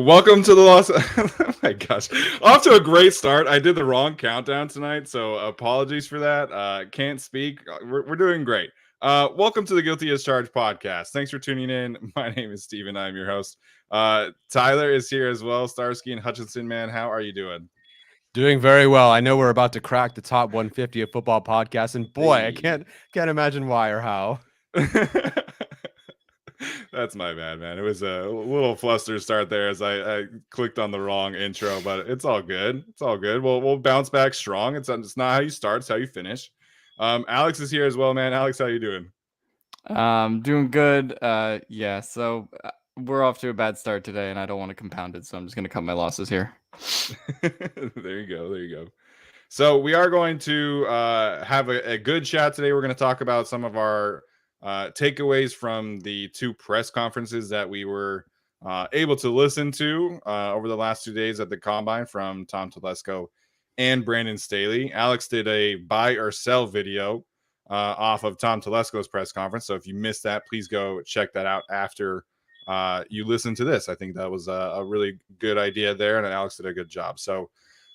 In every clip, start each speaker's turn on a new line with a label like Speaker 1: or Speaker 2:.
Speaker 1: Welcome to the Los. Oh my gosh, off to a great start. I did the wrong countdown tonight, so apologies for that. Can't speak. We're doing great. Welcome to the Guilty as Charged podcast. Thanks for tuning in. My name is Steven. I'm your host. Tyler is here as well. Starsky and Hutchinson, man, how are you doing?
Speaker 2: Doing very well. I know we're about to crack the top 150 of football podcasts, and boy, I
Speaker 1: Hey.
Speaker 2: can't imagine why or how.
Speaker 1: That's my bad, man. It was a little fluster start there as I clicked on the wrong intro, but it's all good. It's all good. We'll bounce back strong. It's not how you start, it's how you finish. Alex is here as well, man. Alex, how you doing?
Speaker 3: Doing good. So we're off to a bad start today, and I don't want to compound it, so I'm just going to cut my losses here.
Speaker 1: There you go. There you go. So we are going to have a good chat today. We're going to talk about some of our takeaways from the two press conferences that we were able to listen to over the last 2 days at the Combine from Tom Telesco and Brandon Staley. Alex did a buy or sell video off of Tom Telesco's press conference. So if you missed that, please go check that out after you listen to this. I think that was a really good idea there, and Alex did a good job. So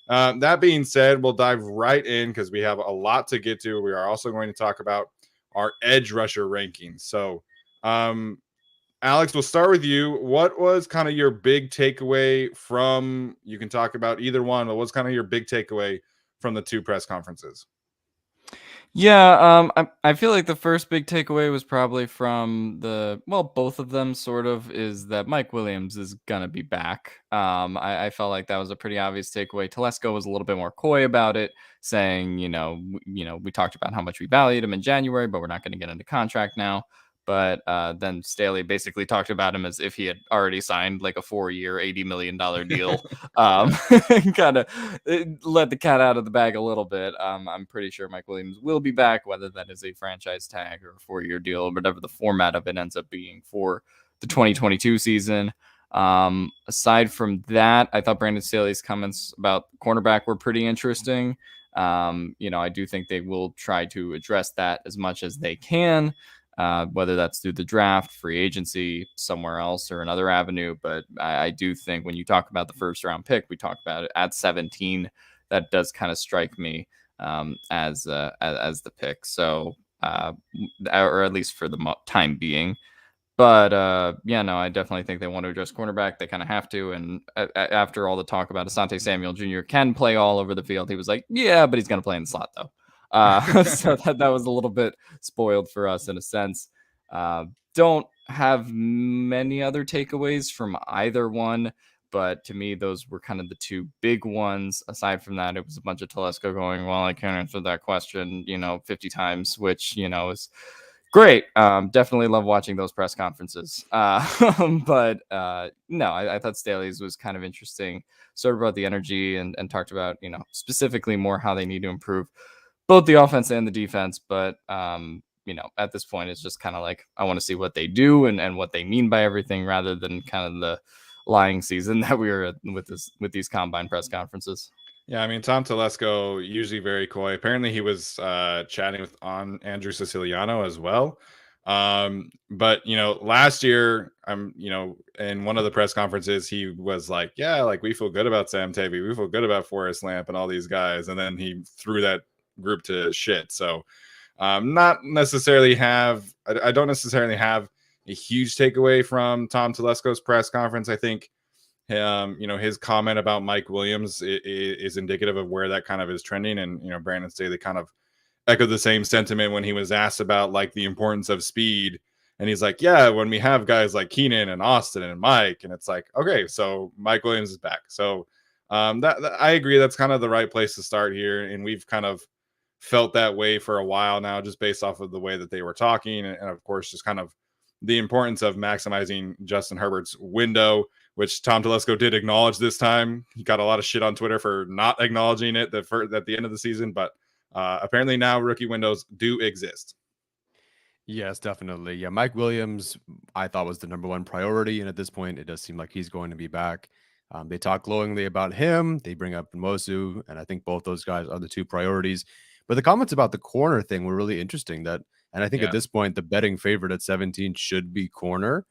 Speaker 1: that being said, we'll dive right in because we have a lot to get to. We are also going to talk about our edge rusher rankings. So, Alex, we'll start with you. What was kind of your big takeaway from, you can talk about either one, but what's kind of your big takeaway from the two press conferences?
Speaker 3: Yeah, I feel like the first big takeaway was probably from both of them sort of, is that Mike Williams is gonna be back. I felt like that was a pretty obvious takeaway. Telesco was a little bit more coy about it, saying, we talked about how much we valued him in January, but we're not going to get into contract now. But then Staley basically talked about him as if he had already signed like a 4-year, $80 million deal. Kind of let the cat out of the bag a little bit. I'm pretty sure Mike Williams will be back, whether that is a franchise tag or a 4-year deal, or whatever the format of it ends up being for the 2022 season. Aside from that, I thought Brandon Staley's comments about cornerback were pretty interesting. I do think they will try to address that as much as they can. Whether that's through the draft, free agency, somewhere else, or another avenue. But I do think when you talk about the first round pick, we talked about it at 17. That does kind of strike me as the pick. So, or at least for the time being. But I definitely think they want to address cornerback. They kind of have to. And after all the talk about Asante Samuel Jr. can play all over the field, he was like, yeah, but he's going to play in the slot though. So that was a little bit spoiled for us in a sense. Don't have many other takeaways from either one, but to me, those were kind of the two big ones. Aside from that, it was a bunch of Telesco going, well, I can't answer that question, 50 times, which, is great. Definitely love watching those press conferences. But no, I thought Staley's was kind of interesting, sort of about the energy and talked about, specifically more how they need to improve both the offense and the defense. But, at this point, it's just kind of like, I want to see what they do and what they mean by everything, rather than kind of the lying season that we were with these combine press conferences.
Speaker 1: Yeah, I mean, Tom Telesco, usually very coy. Apparently he was chatting with Andrew Siciliano as well. But last year, in one of the press conferences, he was like, yeah, like we feel good about Sam Tavy, we feel good about Forrest Lamp and all these guys. And then he threw that group to shit. So I don't necessarily have a huge takeaway from Tom Telesco's press conference. I think his comment about Mike Williams is indicative of where that kind of is trending. And, Brandon Staley kind of echoed the same sentiment when he was asked about like the importance of speed. And he's like, yeah, when we have guys like Keenan and Austin and Mike, and it's like, okay, so Mike Williams is back. So that I agree. That's kind of the right place to start here. And we've kind of felt that way for a while now, just based off of the way that they were talking. And of course, just kind of the importance of maximizing Justin Herbert's window, which Tom Telesco did acknowledge this time. He got a lot of shit on Twitter for not acknowledging it at the end of the season, but apparently now rookie windows do exist.
Speaker 2: Yes, definitely. Yeah, Mike Williams, I thought was the number one priority, and at this point, it does seem like he's going to be back. They talk glowingly about him. They bring up Mosu, and I think both those guys are the two priorities. But the comments about the corner thing were really interesting. And I think at this point, the betting favorite at 17 should be corner.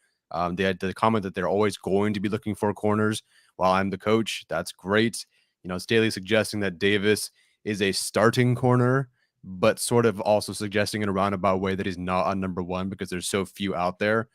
Speaker 2: They had the comment that they're always going to be looking for corners while I'm the coach. That's great. Staley suggesting that Davis is a starting corner, but sort of also suggesting in a roundabout way that he's not on number one because there's so few out there.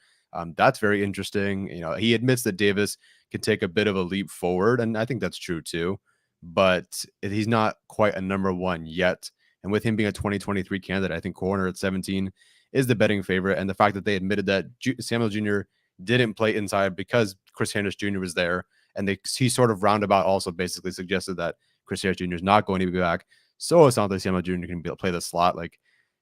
Speaker 2: That's very interesting. He admits that Davis can take a bit of a leap forward, and I think that's true too, but he's not quite a number one yet. And with him being a 2023 candidate, I think corner at 17 is the betting favorite. And the fact that they admitted that Samuel Jr. didn't play inside because Chris Harris Jr. was there, and he sort of roundabout also basically suggested that Chris Harris Jr. is not going to be back. So it's not that Samuel Jr. can play the slot. Like,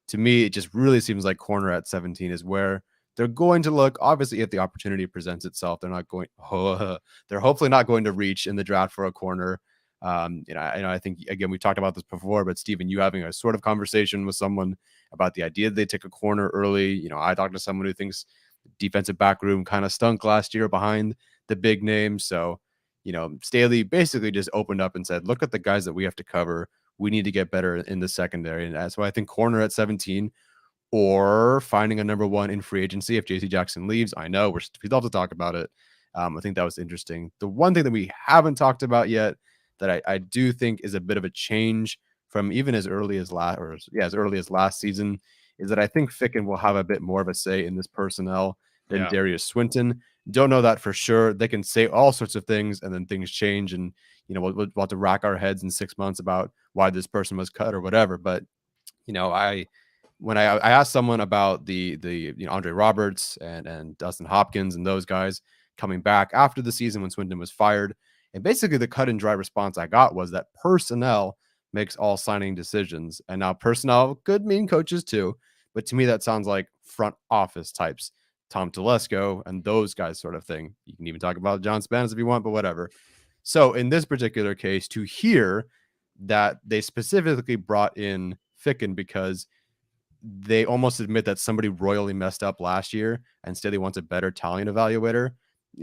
Speaker 2: to me, it just really seems like corner at 17 is where they're going to look. Obviously, if the opportunity presents itself, they're not going. They're hopefully not going to reach in the draft for a corner. I think, again, we talked about this before, but Steven, you having a sort of conversation with someone about the idea that they take a corner early. I talked to someone who thinks defensive back room kind of stunk last year behind the big names. So, Staley basically just opened up and said, look at the guys that we have to cover. We need to get better in the secondary. And that's why I think corner at 17 or finding a number one in free agency if JC Jackson leaves. I know we'd love to talk about it. I think that was interesting. The one thing that we haven't talked about yet that I do think is a bit of a change from even as early as last season is that I think Ficken will have a bit more of a say in this personnel than Darius Swinton. Don't know that for sure. They can say all sorts of things and then things change, and we'll have to rack our heads in 6 months about why this person was cut or whatever. But when I asked someone about the Andre Roberts and Dustin Hopkins and those guys coming back after the season when Swinton was fired, and basically the cut and dry response I got was that personnel makes all signing decisions. And now personnel could mean coaches too, but to me that sounds like front office types, Tom Telesco and those guys sort of thing. You can even talk about John Spanos if you want, but whatever. So in this particular case, to hear that they specifically brought in Ficken because they almost admit that somebody royally messed up last year and Staley wants a better talent evaluator.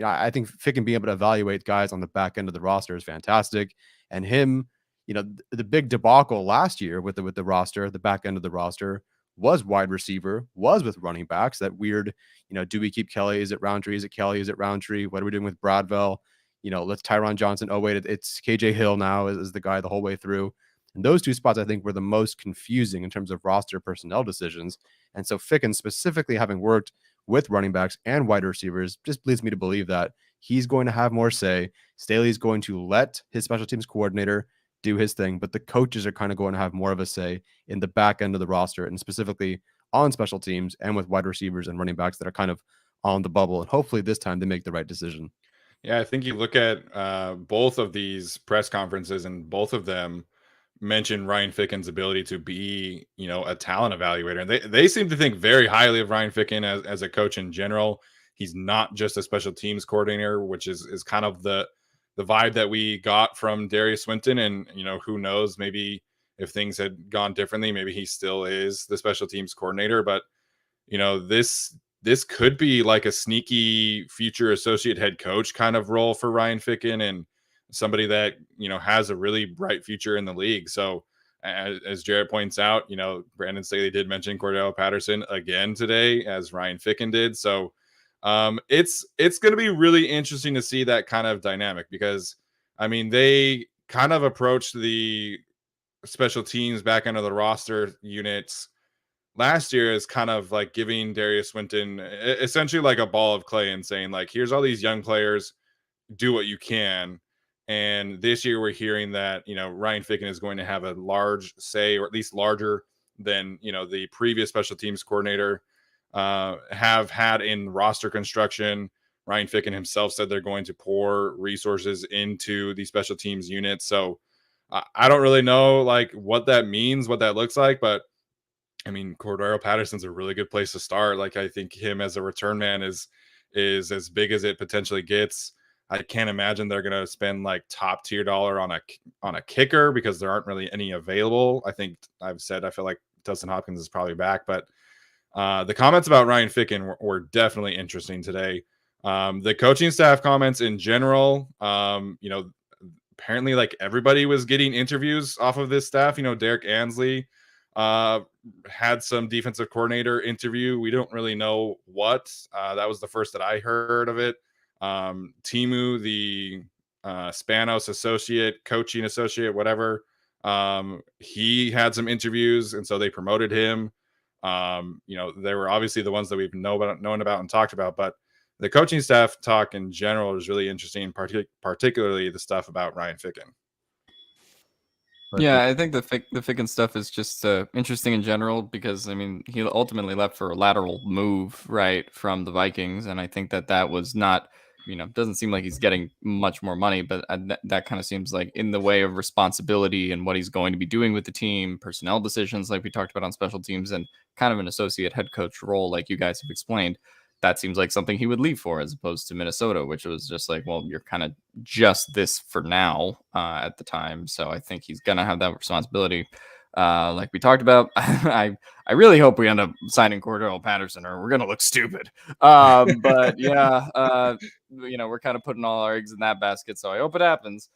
Speaker 2: I think Ficken being able to evaluate guys on the back end of the roster is fantastic. And him, the big debacle last year with the roster, the back end of the roster was wide receiver, was with running backs. That weird, do we keep Kelly? Is it Roundtree? Is it Kelly? Is it Roundtree? What are we doing with Bradville? Let's Tyron Johnson. Oh, wait, it's KJ Hill now is the guy the whole way through. And those two spots, I think, were the most confusing in terms of roster personnel decisions. And so Ficken, specifically having worked with running backs and wide receivers, just leads me to believe that he's going to have more say. Staley's going to let his special teams coordinator do his thing, but the coaches are kind of going to have more of a say in the back end of the roster and specifically on special teams and with wide receivers and running backs that are kind of on the bubble. And hopefully this time they make the right decision.
Speaker 1: Yeah, I think you look at both of these press conferences and both of them mention Ryan Ficken's ability to be, a talent evaluator. And they seem to think very highly of Ryan Ficken as a coach in general. He's not just a special teams coordinator, which is kind of the vibe that we got from Darius Swinton. And, who knows, maybe if things had gone differently, maybe he still is the special teams coordinator. But, this could be like a sneaky future associate head coach kind of role for Ryan Ficken, and somebody that, has a really bright future in the league. So as Jared points out, Brandon Staley did mention Cordell Patterson again today, as Ryan Ficken did. So it's going to be really interesting to see that kind of dynamic, because they kind of approached the special teams back end of the roster units last year as kind of like giving Darius Swinton essentially like a ball of clay and saying, like, here's all these young players, do what you can. And this year we're hearing that, Ryan Ficken is going to have a large say, or at least larger than, the previous special teams coordinator have had in roster construction. Ryan Ficken himself said they're going to pour resources into the special teams unit. So I don't really know like what that means, what that looks like, but Cordero Patterson's a really good place to start. Like, I think him as a return man is as big as it potentially gets. I can't imagine they're going to spend like top tier dollar on a kicker, because there aren't really any available. I think I feel like Dustin Hopkins is probably back, but the comments about Ryan Ficken were definitely interesting today. The coaching staff comments in general, apparently like everybody was getting interviews off of this staff. Derek Ansley had some defensive coordinator interview. We don't really know what. That was the first that I heard of it. Timu, the Spanos associate, coaching associate, whatever. He had some interviews, and so they promoted him. They were obviously the ones that we've known about and talked about, but the coaching staff talk in general is really interesting, particularly the stuff about Ryan Ficken.
Speaker 3: Yeah, I think the Ficken stuff is just interesting in general because I mean he ultimately left for a lateral move right from the Vikings, and I think that was not, doesn't seem like he's getting much more money, but that kind of seems like in the way of responsibility and what he's going to be doing with the team, personnel decisions like we talked about on special teams, and kind of an associate head coach role like you guys have explained. That seems like something he would leave for as opposed to Minnesota, which was just like, well, you're kind of just this for now at the time. So I think he's going to have that responsibility. Like we talked about, I really hope we end up signing Cordell Patterson or we're going to look stupid. But yeah, we're kind of putting all our eggs in that basket. So I hope it happens.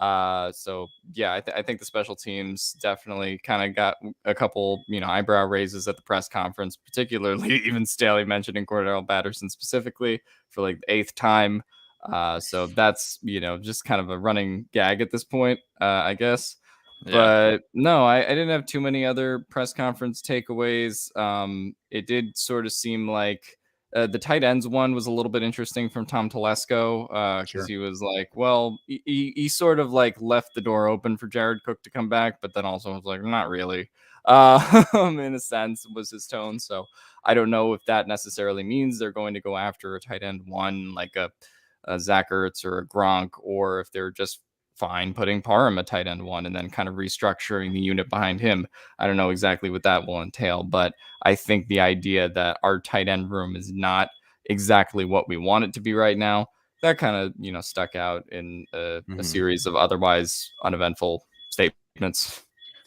Speaker 3: So yeah, I think the special teams definitely kind of got a couple, eyebrow raises at the press conference, particularly even Staley mentioning Cordell Patterson specifically for like the 8th time. So that's, just kind of a running gag at this point, I guess.
Speaker 1: Yeah.
Speaker 3: But no, I didn't have too many other press conference takeaways. It did sort of seem like the tight ends one was a little bit interesting from Tom Telesco because he was like, well, he sort of like left the door open for Jared Cook to come back, but then also was like, not really. In a sense, was his tone. So I don't know if that necessarily means they're going to go after a tight end one like a Zach Ertz or a Gronk, or if they're just fine putting Parham a tight end one and then kind of restructuring the unit behind him. I don't know exactly what that will entail, but I think the idea that our tight end room is not exactly what we want it to be right now, that kind of, stuck out in a series of otherwise uneventful statements.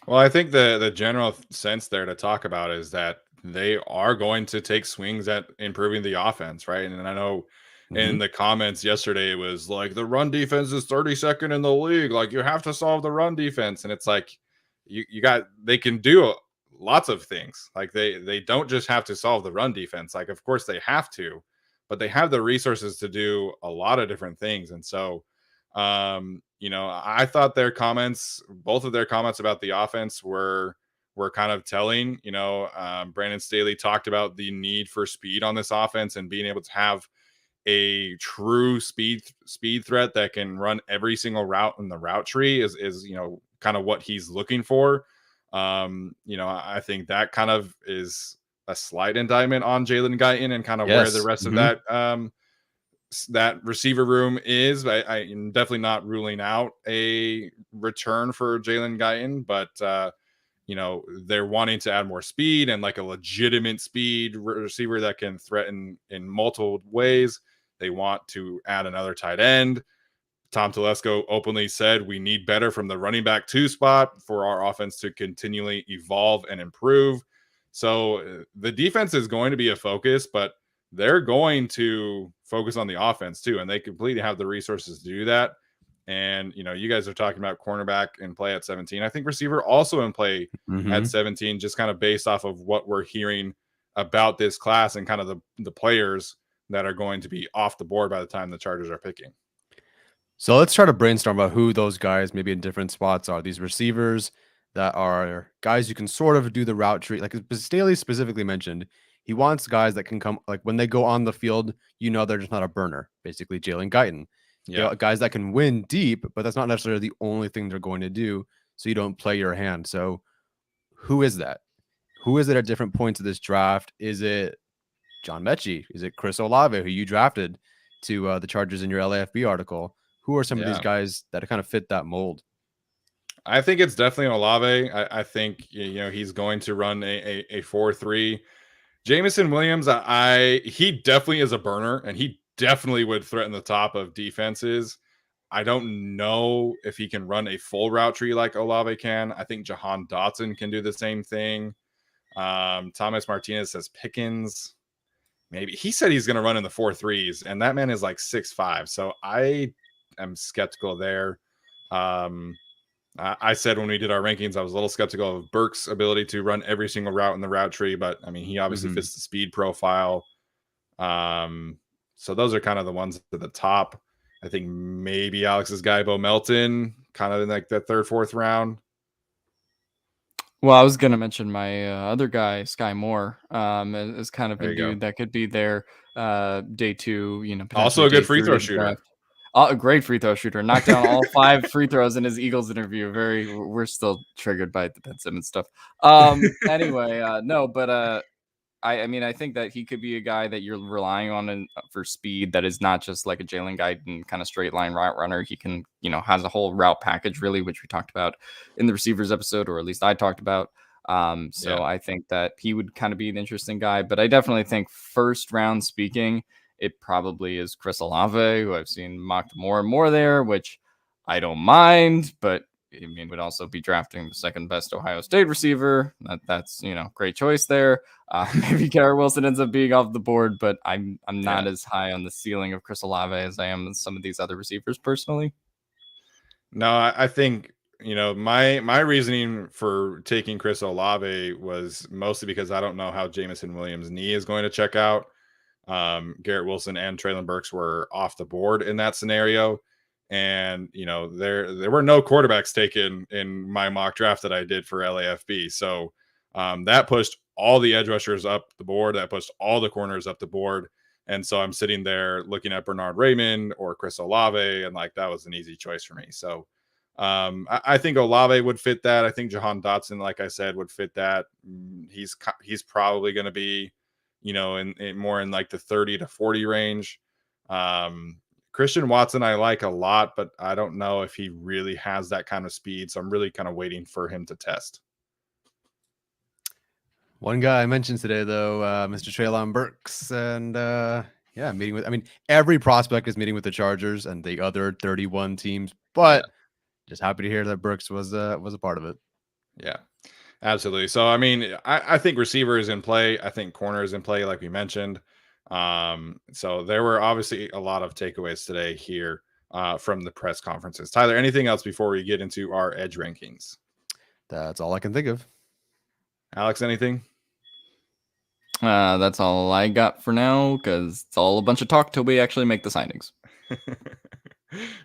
Speaker 1: Well, I think the general sense there to talk about is that they are going to take swings at improving the offense, right? And I know in the comments yesterday it was like the run defense is 32nd in the league. Like you have to solve the run defense, and it's like they can do lots of things. Like they don't just have to solve the run defense. Like of course they have to, but they have the resources to do a lot of different things, and so. I thought both of their comments about the offense were kind of telling. Brandon Staley talked about the need for speed on this offense and being able to have a true speed threat that can run every single route in the route tree is kind of what he's looking for. I think that kind of is a slight indictment on Jalen Guyton and kind of where the rest of that receiver room is. I am definitely not ruling out a return for Jalen Guyton, but they're wanting to add more speed and like a legitimate speed receiver that can threaten in multiple ways. They want to add another tight end. Tom Telesco openly said we need better from the running back 2 spot for our offense to continually evolve and improve. So the defense is going to be a focus, but they're going to focus on the offense too, and they completely have the resources to do that. And you guys are talking about cornerback in play at 17. I think receiver also in play at 17, just kind of based off of what we're hearing about this class and kind of the players that are going to be off the board by the time the Chargers are picking.
Speaker 2: So let's try to brainstorm about who those guys maybe in different spots are. These receivers that are guys you can sort of do the route tree. Like Staley specifically mentioned, he wants guys that can come, like when they go on the field, they're just not a burner, basically Jalen Guyton. Yeah. Guys that can win deep, but that's not necessarily the only thing they're going to do. So you don't play your hand. So who is that? Who is it at different points of this draft? Is it John Mechie? Is it Chris Olave, who you drafted to the Chargers in your LAFB article? Who are some of these guys that kind of fit that mold?
Speaker 1: I think it's definitely Olave. I think he's going to run a 4-3. Jameson Williams, he definitely is a burner, and he definitely would threaten the top of defenses. I don't know if he can run a full route tree like Olave can. I think Jahan Dotson can do the same thing. Thomas Martinez says Pickens. Maybe he said he's going to run in the 4-3s, and that man is like 6'5". So I am skeptical there. I said when we did our rankings, I was a little skeptical of Burks' ability to run every single route in the route tree, but I mean, he obviously
Speaker 2: Mhm.
Speaker 1: fits the speed profile. Um, so those are kind of the ones at the top. I think maybe Alex's guy Bo Melton, kind of in like the third, fourth round.
Speaker 3: Well, I was gonna mention my other guy, Sky Moore, is kind of
Speaker 1: There
Speaker 3: a
Speaker 1: you go.
Speaker 3: dude that could be there day 2,
Speaker 1: Also
Speaker 3: potentially
Speaker 1: a good
Speaker 3: day
Speaker 1: free
Speaker 3: 3
Speaker 1: throw
Speaker 3: of the
Speaker 1: shooter.
Speaker 3: draft. A great free throw shooter. Knocked down all 5 free throws in his Eagles interview. We're still triggered by the Ben Simmons stuff. Anyway, no, but I mean, I think that he could be a guy that you're relying on for speed. That is not just like a Jalen Guyton kind of straight line route runner. He can, has a whole route package really, which we talked about in the receivers episode, or at least I talked about. So
Speaker 1: Yeah.
Speaker 3: I think that he would kind of be an interesting guy. But I definitely think first round speaking, it probably is Chris Olave, who I've seen mocked more and more there, which I don't mind, but I mean, would also be drafting the second best Ohio State receiver. That's great choice there. Maybe Garrett Wilson ends up being off the board, but I'm not
Speaker 1: Yeah.
Speaker 3: as high on the ceiling of Chris Olave as I am with some of these other receivers personally.
Speaker 1: No, I think my reasoning for taking Chris Olave was mostly because I don't know how Jamison Williams' knee is going to check out. Garrett Wilson and Traylon Burks were off the board in that scenario, and there were no quarterbacks taken in my mock draft that I did for LAFB. So that pushed all the edge rushers up the board. That pushed all the corners up the board. And so I'm sitting there looking at Bernard Raymond or Chris Olave, and like that was an easy choice for me. So I think Olave would fit that. I think Jahan Dotson, like I said, would fit that. He's probably going to be, in more in like the 30 to 40 range. Christian Watson, I like a lot, but I don't know if he really has that kind of speed. So I'm really kind of waiting for him to test.
Speaker 2: One guy I mentioned today, though, Mr. Traylon Burks, and meeting with. I mean, every prospect is meeting with the Chargers and the other 31 teams, but just happy to hear that Burks was a part of it.
Speaker 1: Yeah, absolutely. So I mean, I think receiver is in play. I think corner is in play, like we mentioned. So there were obviously a lot of takeaways today here from the press conferences. Tyler, anything else before we get into our edge rankings?
Speaker 2: That's all I can think of.
Speaker 1: Alex, anything?
Speaker 3: That's all I got for now because it's all a bunch of talk till we actually make the signings.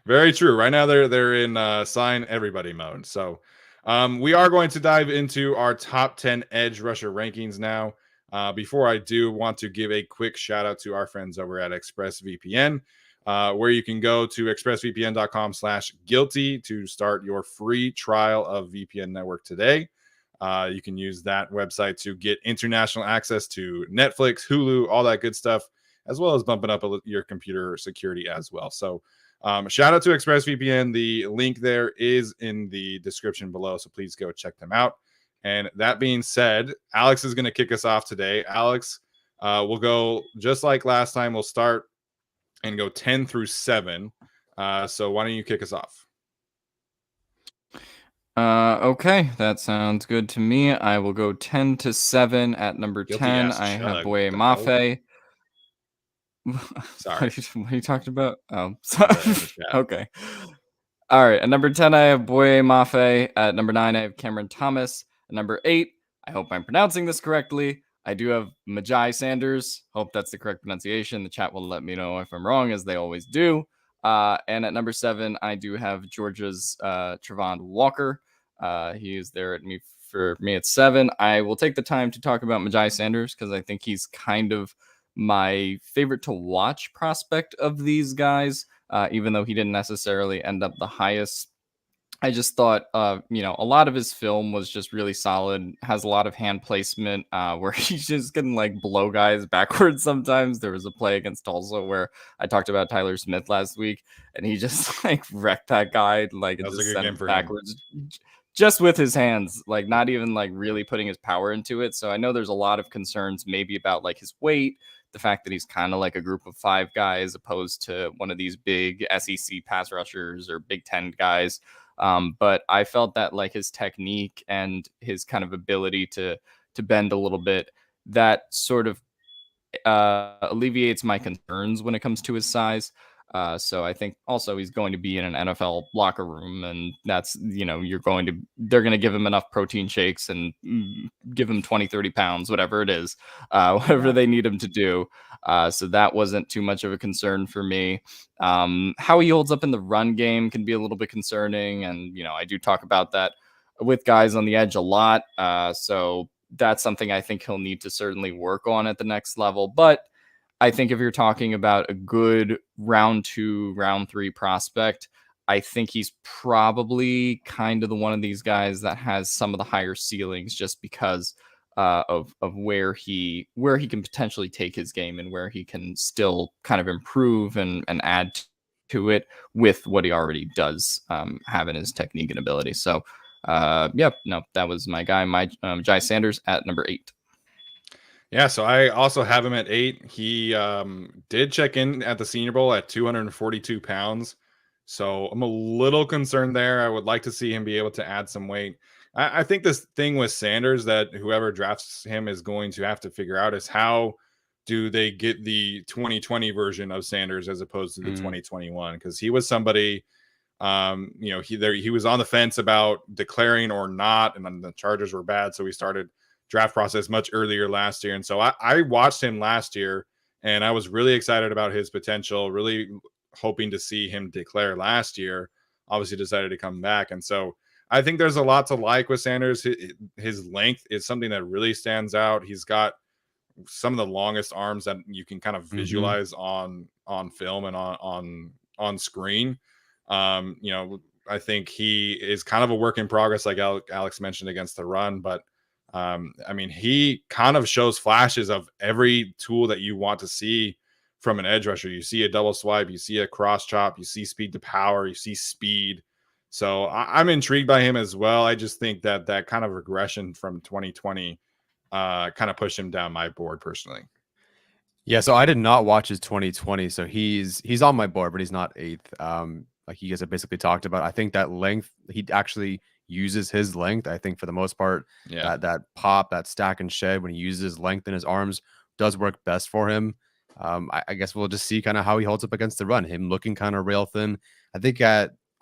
Speaker 1: Very true. Right now they're in sign everybody mode. So we are going to dive into our top 10 edge rusher rankings now. Before I do, want to give a quick shout out to our friends over at ExpressVPN, where you can go to expressvpn.com/guilty to start your free trial of VPN network today. You can use that website to get international access to Netflix, Hulu, all that good stuff, as well as bumping up your computer security as well. So shout out to ExpressVPN. The link there is in the description below, so please go check them out. And that being said, Alex is going to kick us off today. Alex, we'll go just like last time. We'll start and go 10 through 7. So why don't you kick us off?
Speaker 3: Okay, that sounds good to me. I will go 10 to 7 at number
Speaker 1: Guilty
Speaker 3: 10.
Speaker 1: ass
Speaker 3: I have
Speaker 1: chug.
Speaker 3: Boye
Speaker 1: What the hell?
Speaker 3: Mafe.
Speaker 1: Sorry.
Speaker 3: What are you talking about? Oh,
Speaker 1: In the chat.
Speaker 3: okay. All right. At number 10, I have Boye Mafe. At number 9, I have Cameron Thomas. At number 8, I hope I'm pronouncing this correctly. I do have Majai Sanders. Hope that's the correct pronunciation. The chat will let me know if I'm wrong, as they always do. And at number 7, I do have Georgia's Travon Walker. He is there for me at 7. I will take the time to talk about Majai Sanders because I think he's kind of my favorite to watch prospect of these guys, even though he didn't necessarily end up the highest. I just thought, a lot of his film was just really solid, has a lot of hand placement where he's just going like blow guys backwards sometimes. There was a play against Tulsa where I talked about Tyler Smith last week, and he just like wrecked that guy, like, and
Speaker 1: That was
Speaker 3: just
Speaker 1: a good
Speaker 3: sent
Speaker 1: game
Speaker 3: it
Speaker 1: for
Speaker 3: backwards. Just with his hands, like not even like really putting his power into it. So I know there's a lot of concerns maybe about like his weight, the fact that he's kind of like a group of 5 guys opposed to one of these big SEC pass rushers or Big Ten guys. But I felt that like his technique and his kind of ability to bend a little bit, that sort of alleviates my concerns when it comes to his size. So I think also he's going to be in an NFL locker room, and that's, they're going to give him enough protein shakes and give him 20, 30 pounds, whatever it is, whatever they need him to do. So that wasn't too much of a concern for me. How he holds up in the run game can be a little bit concerning. And, I do talk about that with guys on the edge a lot. So that's something I think he'll need to certainly work on at the next level. But I think if you're talking about a good round 2, round 3 prospect, I think he's probably kind of the one of these guys that has some of the higher ceilings, just because of where he can potentially take his game and where he can still kind of improve and add to it with what he already does have in his technique and ability. So, that was my guy, Jai Sanders at number 8.
Speaker 1: Yeah, so I also have him at 8. He did check in at the Senior Bowl at 242 pounds. So I'm a little concerned there. I would like to see him be able to add some weight. I think this thing with Sanders that whoever drafts him is going to have to figure out is how do they get the 2020 version of Sanders as opposed to the 2021? Because he was somebody, he was on the fence about declaring or not, and then the Chargers were bad, so we started draft process much earlier last year. And so I watched him last year, and I was really excited about his potential, really hoping to see him declare last year. Obviously decided to come back. And so I think there's a lot to like with Sanders. His length is something that really stands out. He's got some of the longest arms that you can kind of visualize on film and on screen. I think he is kind of a work in progress, like Alex mentioned, against the run, but he kind of shows flashes of every tool that you want to see from an edge rusher. You see a double swipe, you see a cross chop, you see speed to power, you see speed. So I'm intrigued by him as well. I just think that kind of regression from 2020 kind of pushed him down my board personally.
Speaker 2: Yeah, so I did not watch his 2020, so he's on my board, but he's not 8th. Like you guys have basically talked about. I think that length, he actually uses his length. I think for the most part, that pop, that stack and shed, when he uses his length in his arms, does work best for him. I guess we'll just see kind of how he holds up against the run. Him looking kind of rail thin. I think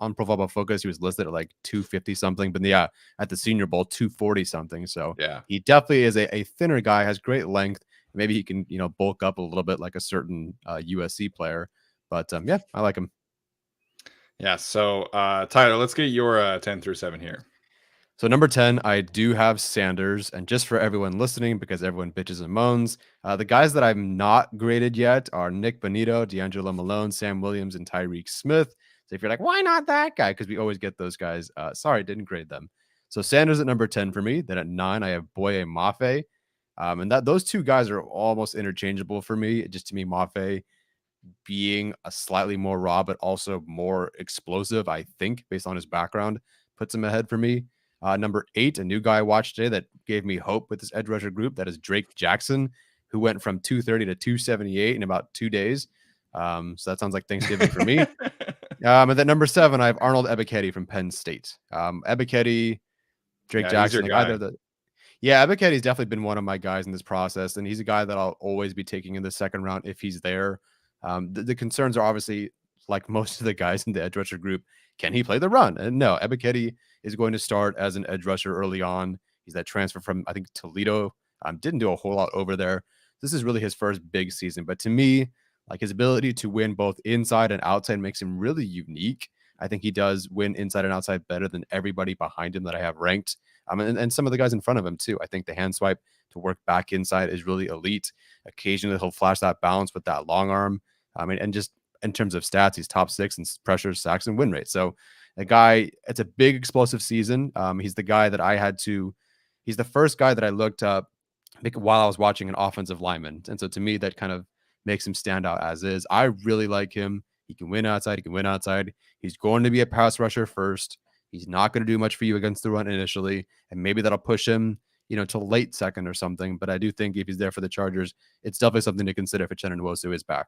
Speaker 2: on Pro Football Focus, he was listed at like 250 something, but at the Senior Bowl, 240 something. So he definitely is a thinner guy, has great length. Maybe he can, bulk up a little bit like a certain USC player. But I like him.
Speaker 1: Yeah. So Tyler, let's get your 10 through 7 here.
Speaker 2: So number 10, I do have Sanders. And just for everyone listening, because everyone bitches and moans, the guys that I've not graded yet are Nick Bonito, D'Angelo Malone, Sam Williams, and Tyreek Smith. So if you're like, why not that guy? Because we always get those guys. Sorry, didn't grade them. So Sanders at number 10 for me. Then at 9, I have Boye Mafe. And those two guys are almost interchangeable for me. Just to me, Mafe being a slightly more raw, but also more explosive, I think, based on his background, puts him ahead for me. Number 8, a new guy I watched today that gave me hope with this edge rusher group. That is Drake Jackson, who went from 230 to 278 in about 2 days. So that sounds like Thanksgiving for me. And then number 7, I have Arnold Ebiketie from Penn State. Ebiketie, Drake Jackson, Ebiketie's definitely been one of my guys in this process, and he's a guy that I'll always be taking in the second round if he's there. The concerns are obviously, like most of the guys in the edge rusher group, can he play the run? And no, Ebiketie is going to start as an edge rusher early on. He's that transfer from, I think, Toledo. Didn't do a whole lot over there. This is really his first big season. But to me, like, his ability to win both inside and outside makes him really unique. I think he does win inside and outside better than everybody behind him that I have ranked. And some of the guys in front of him too. I think the hand swipe to work back inside is really elite. Occasionally he'll flash that balance with that long arm. And just in terms of stats, he's top 6 in pressures, sacks, and win rate. So the guy, it's a big explosive season. He's the guy that he's the first guy that I looked up while I was watching an offensive lineman. And so to me, that kind of makes him stand out as is. I really like him. He can win outside. He's going to be a pass rusher first. He's not going to do much for you against the run initially. And maybe that'll push him, to late second or something. But I do think if he's there for the Chargers, it's definitely something to consider if Uchenna Nwosu is back.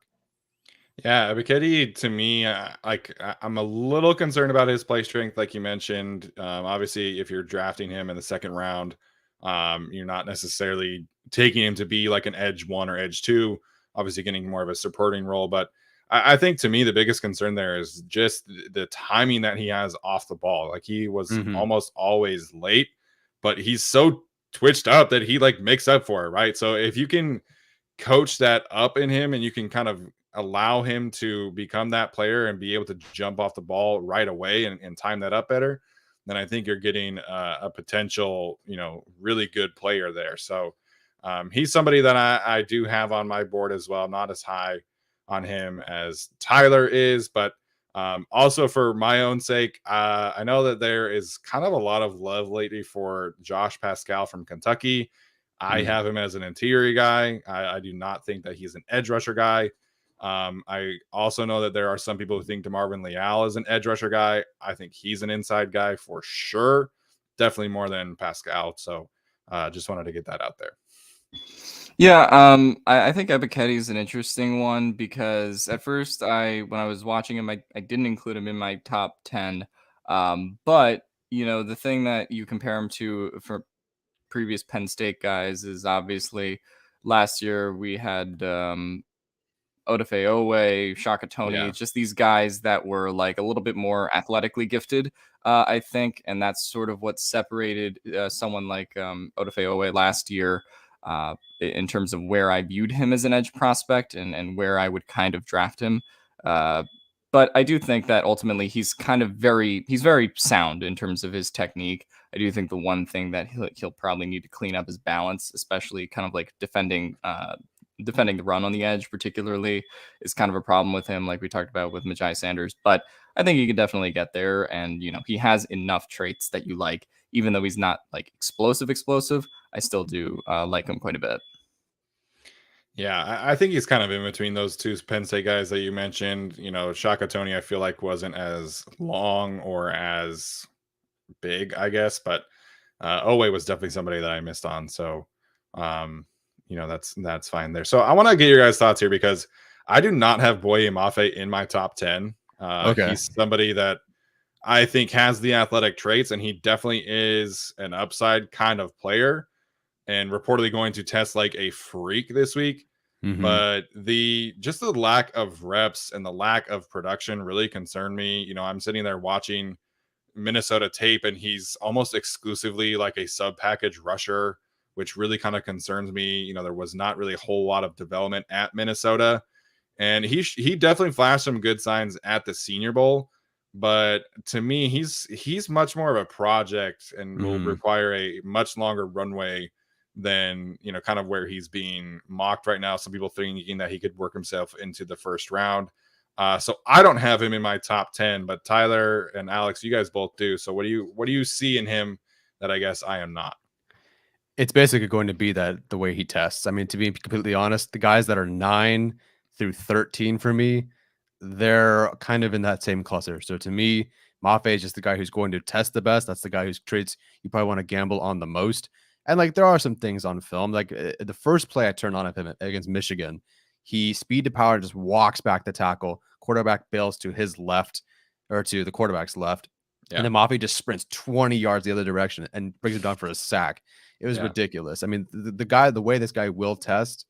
Speaker 1: Yeah, Ebiketie, to me, I'm a little concerned about his play strength, like you mentioned. Obviously, if you're drafting him in the second round, you're not necessarily taking him to be like an edge 1 or edge 2, obviously getting more of a supporting role. But I think to me the biggest concern there is just the timing that he has off the ball. Like he was almost always late, but he's so twitched up that he like makes up for it, right? So if you can coach that up in him and you can kind of allow him to become that player and be able to jump off the ball right away and time that up better, then I think you're getting a potential, really good player there. So he's somebody that I do have on my board as well. Not as high on him as Tyler is, but also for my own sake, I know that there is kind of a lot of love lately for Josh Pascal from Kentucky. I have him as an interior guy. I do not think that he's an edge rusher guy. I also know that there are some people who think DeMarvin Leal is an edge rusher guy. I think he's an inside guy for sure. Definitely more than Pascal. So just wanted to get that out there.
Speaker 3: Yeah, I think Ebiketie is an interesting one because at first when I was watching him, I didn't include him in my top 10. But the thing that you compare him to for previous Penn State guys is obviously last year we had Odafe Owe, Shaka Tony, just these guys that were like a little bit more athletically gifted, I think. And that's sort of what separated someone like Odafe Owe last year in terms of where I viewed him as an edge prospect and where I would kind of draft him. But I do think that ultimately he's very sound in terms of his technique. I do think the one thing that he'll probably need to clean up is balance, especially kind of like defending the run on the edge, particularly, is kind of a problem with him, like we talked about with Majai Sanders. But I think he could definitely get there, and he has enough traits that you like, even though he's not like explosive. I still do like him quite a bit.
Speaker 1: Yeah, I think he's kind of in between those two Penn State guys that you mentioned. Shaka Tony, I feel like wasn't as long or as big, I guess, but Owe was definitely somebody that I missed on. So, that's fine there. So I want to get your guys' thoughts here because I do not have Boye Mafe in my top 10.
Speaker 2: Okay.
Speaker 1: He's somebody that I think has the athletic traits, and he definitely is an upside kind of player and reportedly going to test like a freak this week. But the lack of reps and the lack of production really concerned me. I'm sitting there watching Minnesota tape, and he's almost exclusively like a sub package rusher, which really kind of concerns me. There was not really a whole lot of development at Minnesota, and he definitely flashed some good signs at the Senior Bowl. But to me, he's much more of a project and will require a much longer runway than kind of where he's being mocked right now. Some people thinking that he could work himself into the first round. So I don't have him in my top 10, but Tyler and Alex, you guys both do. So what do you see in him that I guess I am not?
Speaker 2: It's basically going to be that the way he tests. I mean, to be completely honest, the guys that are 9 through 13 for me, they're kind of in that same cluster. So to me, Mafe is just the guy who's going to test the best. That's the guy whose traits you probably want to gamble on the most. And like there are some things on film, like the first play I turned on of him against Michigan, he speed to power just walks back the tackle. Quarterback bails to his left or to the quarterback's left. Yeah. And then Mafe just sprints 20 yards the other direction and brings him down for a sack. It was ridiculous. I mean, the way this guy will test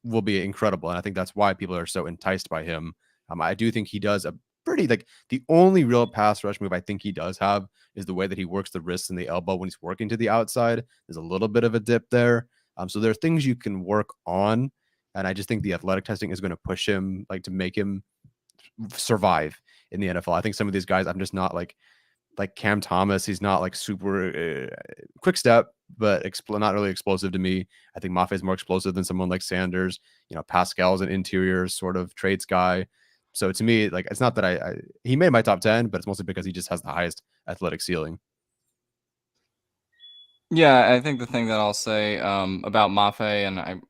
Speaker 2: will be incredible. And I think that's why people are so enticed by him. I do think he does a pretty, like, the only real pass rush move I think he does have is the way that he works the wrist and the elbow when he's working to the outside. There's a little bit of a dip there. So there are things you can work on. And I just think the athletic testing is going to push him, like, to make him survive in the NFL. I think some of these guys, I'm just not like Cam Thomas. He's not like super quick step, but not really explosive to me. I think Mafe is more explosive than someone like Sanders. Pascal's an interior sort of traits guy. So to me, like, it's not that he made my top 10, but it's mostly because he just has the highest athletic ceiling.
Speaker 3: Yeah, I think the thing that I'll say about Mafe, and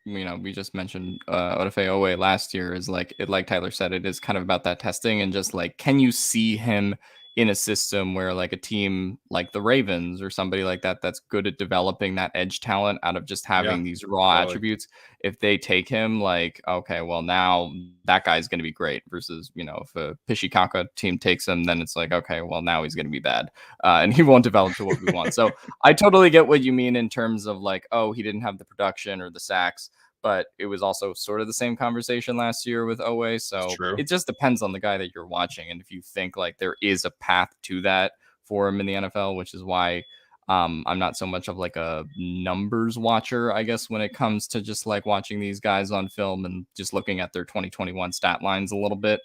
Speaker 3: we just mentioned Odafe Owe last year, is like Tyler said, it is kind of about that testing and just like, can you see him in a system where like a team like the Ravens or somebody like that that's good at developing that edge talent out of just having these raw attributes, if they take him, like, okay, well, now that guy's going to be great, versus if a Pishikaka team takes him, then it's like, okay, well, now he's going to be bad and he won't develop to what we want. So I totally get what you mean in terms of like, oh, he didn't have the production or the sacks, but it was also sort of the same conversation last year with Owe. So it just depends on the guy that you're watching. And if you think like there is a path to that for him in the NFL, which is why I'm not so much of like a numbers watcher, I guess, when it comes to just like watching these guys on film and just looking at their 2021 stat lines a little bit.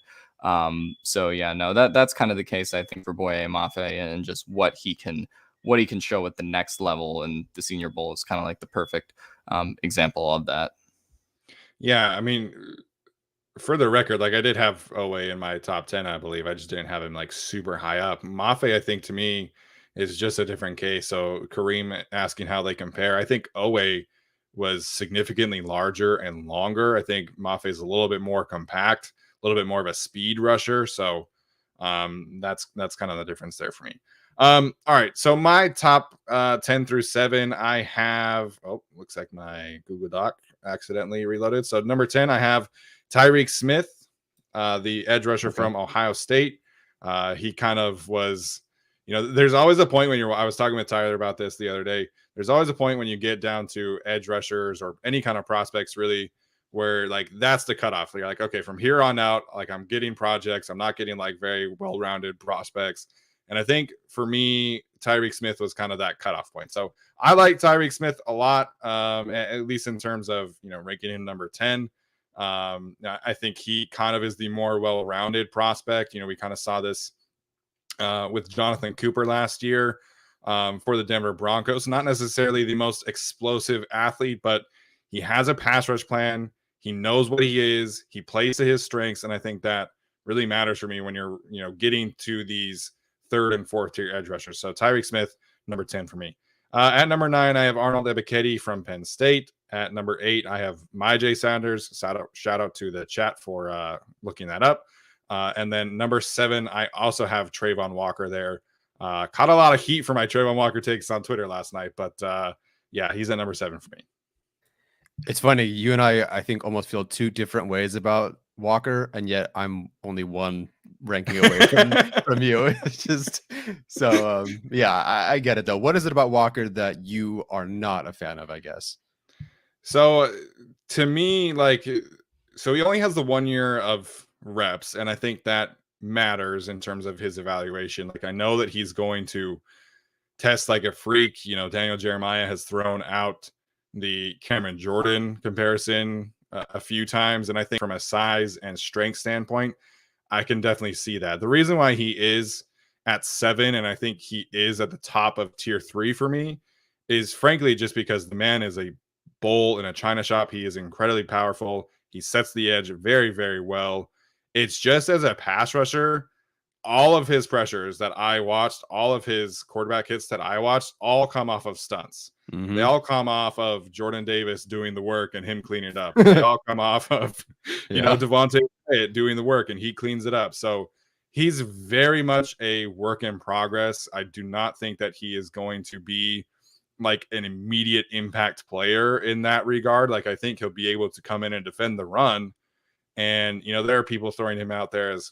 Speaker 3: So yeah, no, that's kind of the case, I think, for Boye Mafe, and just what he can show at the next level. And the Senior Bowl is kind of like the perfect example of that.
Speaker 1: Yeah, I mean, for the record, like I did have Owe in my top 10, I believe. I just didn't have him like super high up. Mafe, I think to me is just a different case. So Kareem asking how they compare. I think Owe was significantly larger and longer. I think Mafe is a little bit more compact, a little bit more of a speed rusher. So that's kind of the difference there for me. All right. So my top 10 through 7, I have, looks like my Google Doc accidentally reloaded. So number 10, I have Tyreek Smith, the edge rusher from Ohio State. He kind of was, there's always a point when I was talking with Tyler about this the other day. There's always a point when you get down to edge rushers or any kind of prospects, really, where like that's the cutoff. You're like, okay, from here on out, like I'm getting projects. I'm not getting like very well-rounded prospects. And I think for me, Tyreek Smith was kind of that cutoff point. So I like Tyreek Smith a lot, at least in terms of, ranking him number 10. I think he kind of is the more well-rounded prospect. We kind of saw this with Jonathan Cooper last year for the Denver Broncos. Not necessarily the most explosive athlete, but he has a pass rush plan. He knows what he is. He plays to his strengths, and I think that really matters for me when you're, getting to these third and fourth tier edge rushers. So Tyreek Smith, number 10 for me. At number 9, I have Arnold Ebiketie from Penn State. At number 8, I have Myjai Sanders. Shout out to the chat for looking that up. And then number 7, I also have Trayvon Walker there. Caught a lot of heat for my Trayvon Walker takes on Twitter last night, but yeah, he's at number 7 for me.
Speaker 2: It's funny. You and I think, almost feel two different ways about Walker, and yet I'm only one ranking away from you. It's just so yeah, I get it though. What is it about Walker that you are not a fan of, I guess?
Speaker 1: So to me, so he only has the 1 year of reps, and I think that matters in terms of his evaluation. Like I know that he's going to test like a freak. Daniel Jeremiah has thrown out the Cameron Jordan comparison a few times, and I think from a size and strength standpoint, I can definitely see that. The reason why he is at 7, and I think he is at the top of tier 3 for me, is frankly just because the man is a bull in a china shop. He is incredibly powerful. He sets the edge very, very well. It's just as a pass rusher, all of his pressures that I watched, all of his quarterback hits that I watched, all come off of stunts. Mm-hmm. They all come off of Jordan Davis doing the work and him cleaning it up. They all come off of, Devontae Wyatt doing the work and he cleans it up. So he's very much a work in progress. I do not think that he is going to be like an immediate impact player in that regard. Like I think he'll be able to come in and defend the run. And, there are people throwing him out there as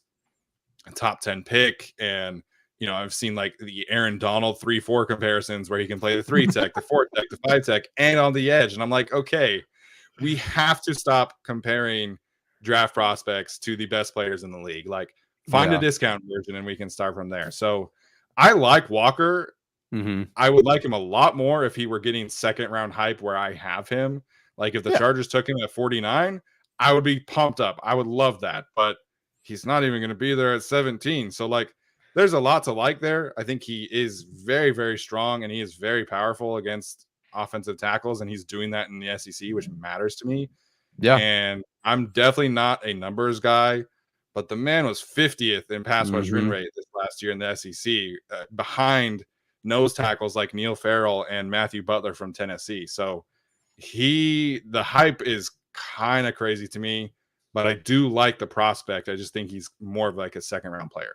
Speaker 1: a top 10 pick. And, I've seen like the Aaron Donald 3-4 comparisons where he can play the 3 tech, the 4 tech, the 5 tech, and on the edge. And I'm like, okay, we have to stop comparing draft prospects to the best players in the league. Like find a discount version and we can start from there. So I like Walker. Mm-hmm. I would like him a lot more if he were getting 2nd round hype where I have him. Like if the Chargers took him at 49, I would be pumped up. I would love that. But he's not even going to be there at 17. So like there's a lot to like there. I think he is very, very strong and he is very powerful against offensive tackles. And he's doing that in the SEC, which matters to me. Yeah. And I'm definitely not a numbers guy, but the man was 50th in pass rush win rate this last year in the SEC, behind nose tackles like Neil Farrell and Matthew Butler from Tennessee. So the hype is kind of crazy to me, but I do like the prospect. I just think he's more of like a 2nd round player.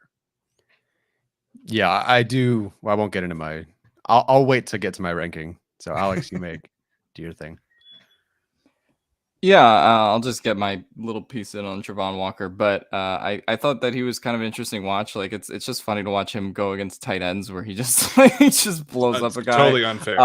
Speaker 2: Yeah, I do. Well, I won't get into I'll wait to get to my ranking. So Alex, you do your thing.
Speaker 3: Yeah, I'll just get my little piece in on Travon Walker, but I thought that he was kind of an interesting watch. Like it's just funny to watch him go against tight ends where he just like he just blows up
Speaker 1: It's
Speaker 3: a guy.
Speaker 1: totally unfair.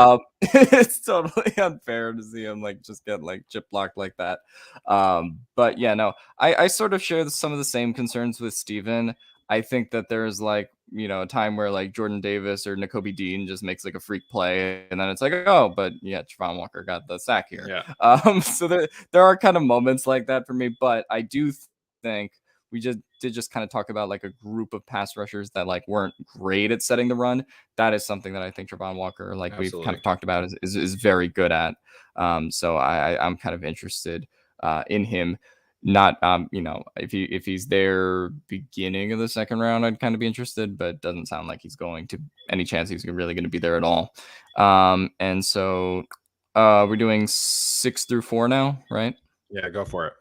Speaker 3: It's totally unfair to see him like just get like chip blocked like that. But yeah, no, I sort of share some of the same concerns with Steven. I think that there's like, a time where like Jordan Davis or Nakobe Dean just makes like a freak play, and then it's like, oh, but yeah, Travon Walker got the sack here.
Speaker 1: Yeah.
Speaker 3: So there are kind of moments like that for me, but I do think we just kind of talk about like a group of pass rushers that like weren't great at setting the run. That is something that I think Travon Walker, like we've kind
Speaker 1: Absolutely.
Speaker 3: of talked about, is very good at. So I'm kind of interested in him. Not if he's there beginning of the second round, I'd kind of be interested, but doesn't sound like he's going to any chance he's really going to be there at all. And so we're doing 6 through 4 now, right?
Speaker 1: Yeah, go for it.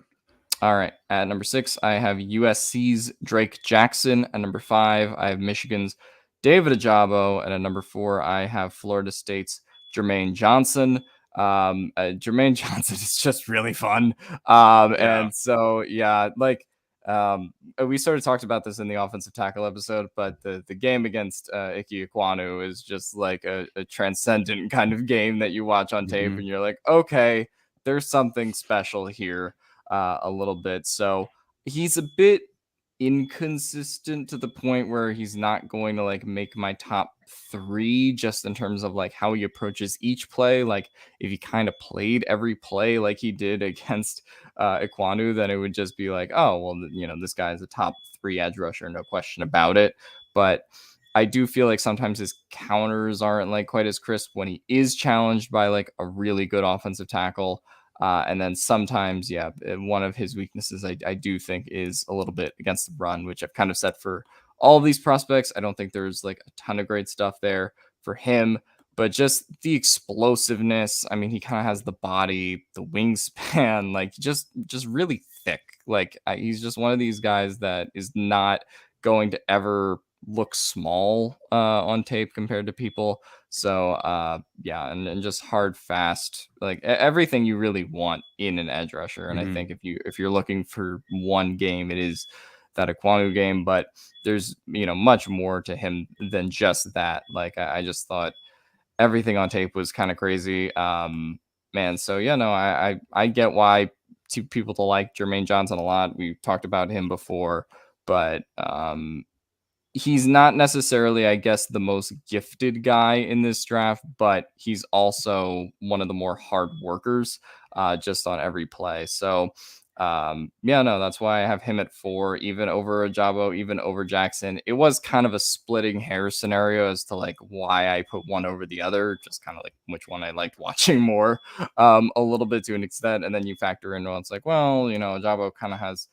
Speaker 3: All right. At number 6, I have USC's Drake Jackson. At number 5, I have Michigan's David Ajabo. And at number 4, I have Florida State's Jermaine Johnson. Jermaine Johnson is just really fun. And so, yeah, like we sort of talked about this in the offensive tackle episode, but the game against Ike Ekwonu is just like a transcendent kind of game that you watch on tape and you're like, okay, there's something special here a little bit. So he's a bit inconsistent to the point where he's not going to like make my top 3 just in terms of like how he approaches each play. Like if he kind of played every play like he did against Ekwonu, then it would just be like, oh, well, this guy is a top 3 edge rusher, no question about it. But I do feel like sometimes his counters aren't like quite as crisp when he is challenged by like a really good offensive tackle. And then sometimes, yeah, one of his weaknesses I do think is a little bit against the run, which I've kind of said for all of these prospects. I don't think there's like a ton of great stuff there for him, but just the explosiveness. I mean, he kind of has the body, the wingspan, like just really thick. Like he's just one of these guys that is not going to ever look small on tape compared to people. So yeah, and just hard, fast, like everything you really want in an edge rusher. And I think if you're looking for one game, it is that Ekwonu game, but there's much more to him than just that. Like I just thought everything on tape was kind of crazy. Man, so yeah, no, I get why people to like Jermaine Johnson a lot. We've talked about him before, but he's not necessarily, I guess, the most gifted guy in this draft, but he's also one of the more hard workers just on every play. So, yeah, no, that's why I have him at 4, even over Ajabo, even over Jackson. It was kind of a splitting hair scenario as to like why I put one over the other, just kind of like which one I liked watching more a little bit to an extent. And then you factor in, well, it's like, well, Ajabo kind of has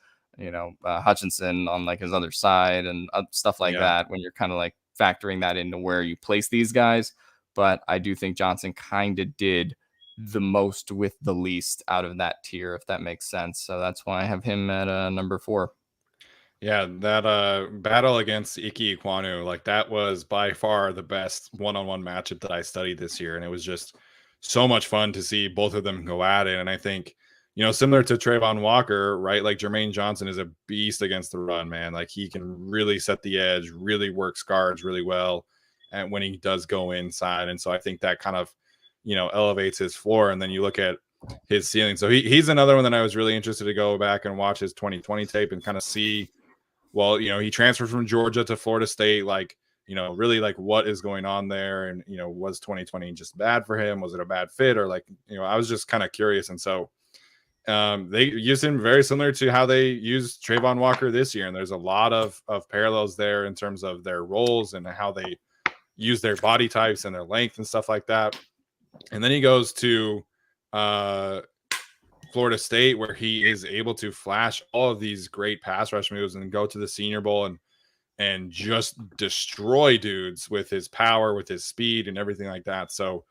Speaker 3: Hutchinson on like his other side and stuff like that when you're kind of like factoring that into where you place these guys. But I do think Johnson kind of did the most with the least out of that tier, if that makes sense. So that's why I have him at number 4.
Speaker 1: Yeah, that battle against Ike Ekwonu, like that was by far the best one-on-one matchup that I studied this year. And it was just so much fun to see both of them go at it. And I think, similar to Travon Walker, right? Like Jermaine Johnson is a beast against the run, man. Like he can really set the edge, really works guards really well, and when he does go inside. And so I think that kind of, elevates his floor. And then you look at his ceiling. So he's another one that I was really interested to go back and watch his 2020 tape and kind of see, well, he transferred from Georgia to Florida State, like, really like what is going on there. And, was 2020 just bad for him? Was it a bad fit? Or like, I was just kind of curious. And so they used him very similar to how they used Travon Walker this year. And there's a lot of parallels there in terms of their roles and how they use their body types and their length and stuff like that. And then he goes to Florida State, where he is able to flash all of these great pass rush moves and go to the Senior Bowl and just destroy dudes with his power, with his speed and everything like that. So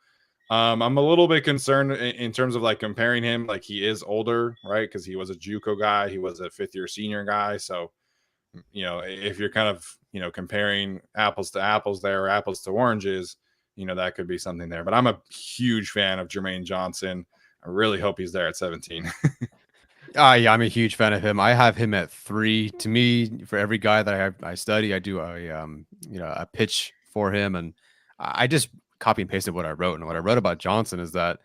Speaker 1: I'm a little bit concerned in terms of like comparing him. Like he is older, right? Because he was a JUCO guy, he was a 5th-year senior guy. So if you're kind of comparing apples to apples there, or apples to oranges, that could be something there. But I'm a huge fan of Jermaine Johnson. I really hope he's there at 17.
Speaker 2: Yeah, I'm a huge fan of him. I have him at 3. To me, for every guy that I study, I do a pitch for him, and I just copy and pasted what I wrote. And what I wrote about Johnson is that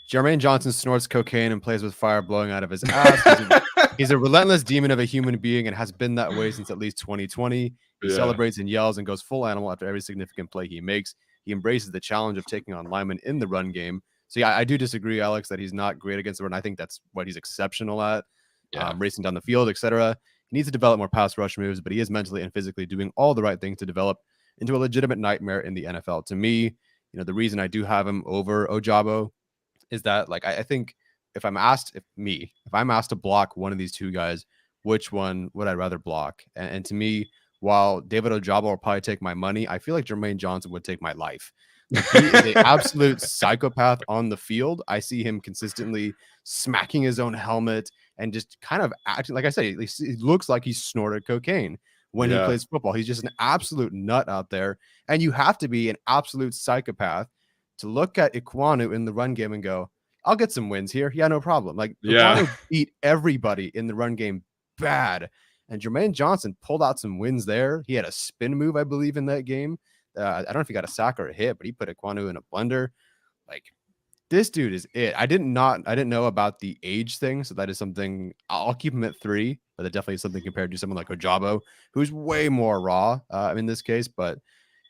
Speaker 2: Jermaine Johnson snorts cocaine and plays with fire blowing out of his ass. He's a relentless demon of a human being and has been that way since at least 2020. He celebrates and yells and goes full animal after every significant play he makes. He embraces the challenge of taking on linemen in the run game. So yeah, I do disagree, Alex, that he's not great against the run. I think that's what he's exceptional at, racing down the field, etc. He needs to develop more pass rush moves, but he is mentally and physically doing all the right things to develop into a legitimate nightmare in the NFL. To me, the reason I do have him over Ojabo is that, like, I think if I'm asked to block one of these two guys, which one would I rather block? And to me, while David Ojabo will probably take my money, I feel like Jermaine Johnson would take my life. Like, he is an absolute psychopath on the field. I see him consistently smacking his own helmet and just kind of acting, like I said, it looks like he snorted cocaine when he plays football. He's just an absolute nut out there. And you have to be an absolute psychopath to look at Ekwonu in the run game and go, I'll get some wins here. Yeah, no problem. Like, Ekwonu beat everybody in the run game bad. And Jermaine Johnson pulled out some wins there. He had a spin move, I believe, in that game. I don't know if he got a sack or a hit, but he put Ekwonu in a blender. Like, this dude is it. I didn't know about the age thing, so that is something. I'll keep him at 3, but that definitely is something compared to someone like Ojabo, who's way more raw in this case. But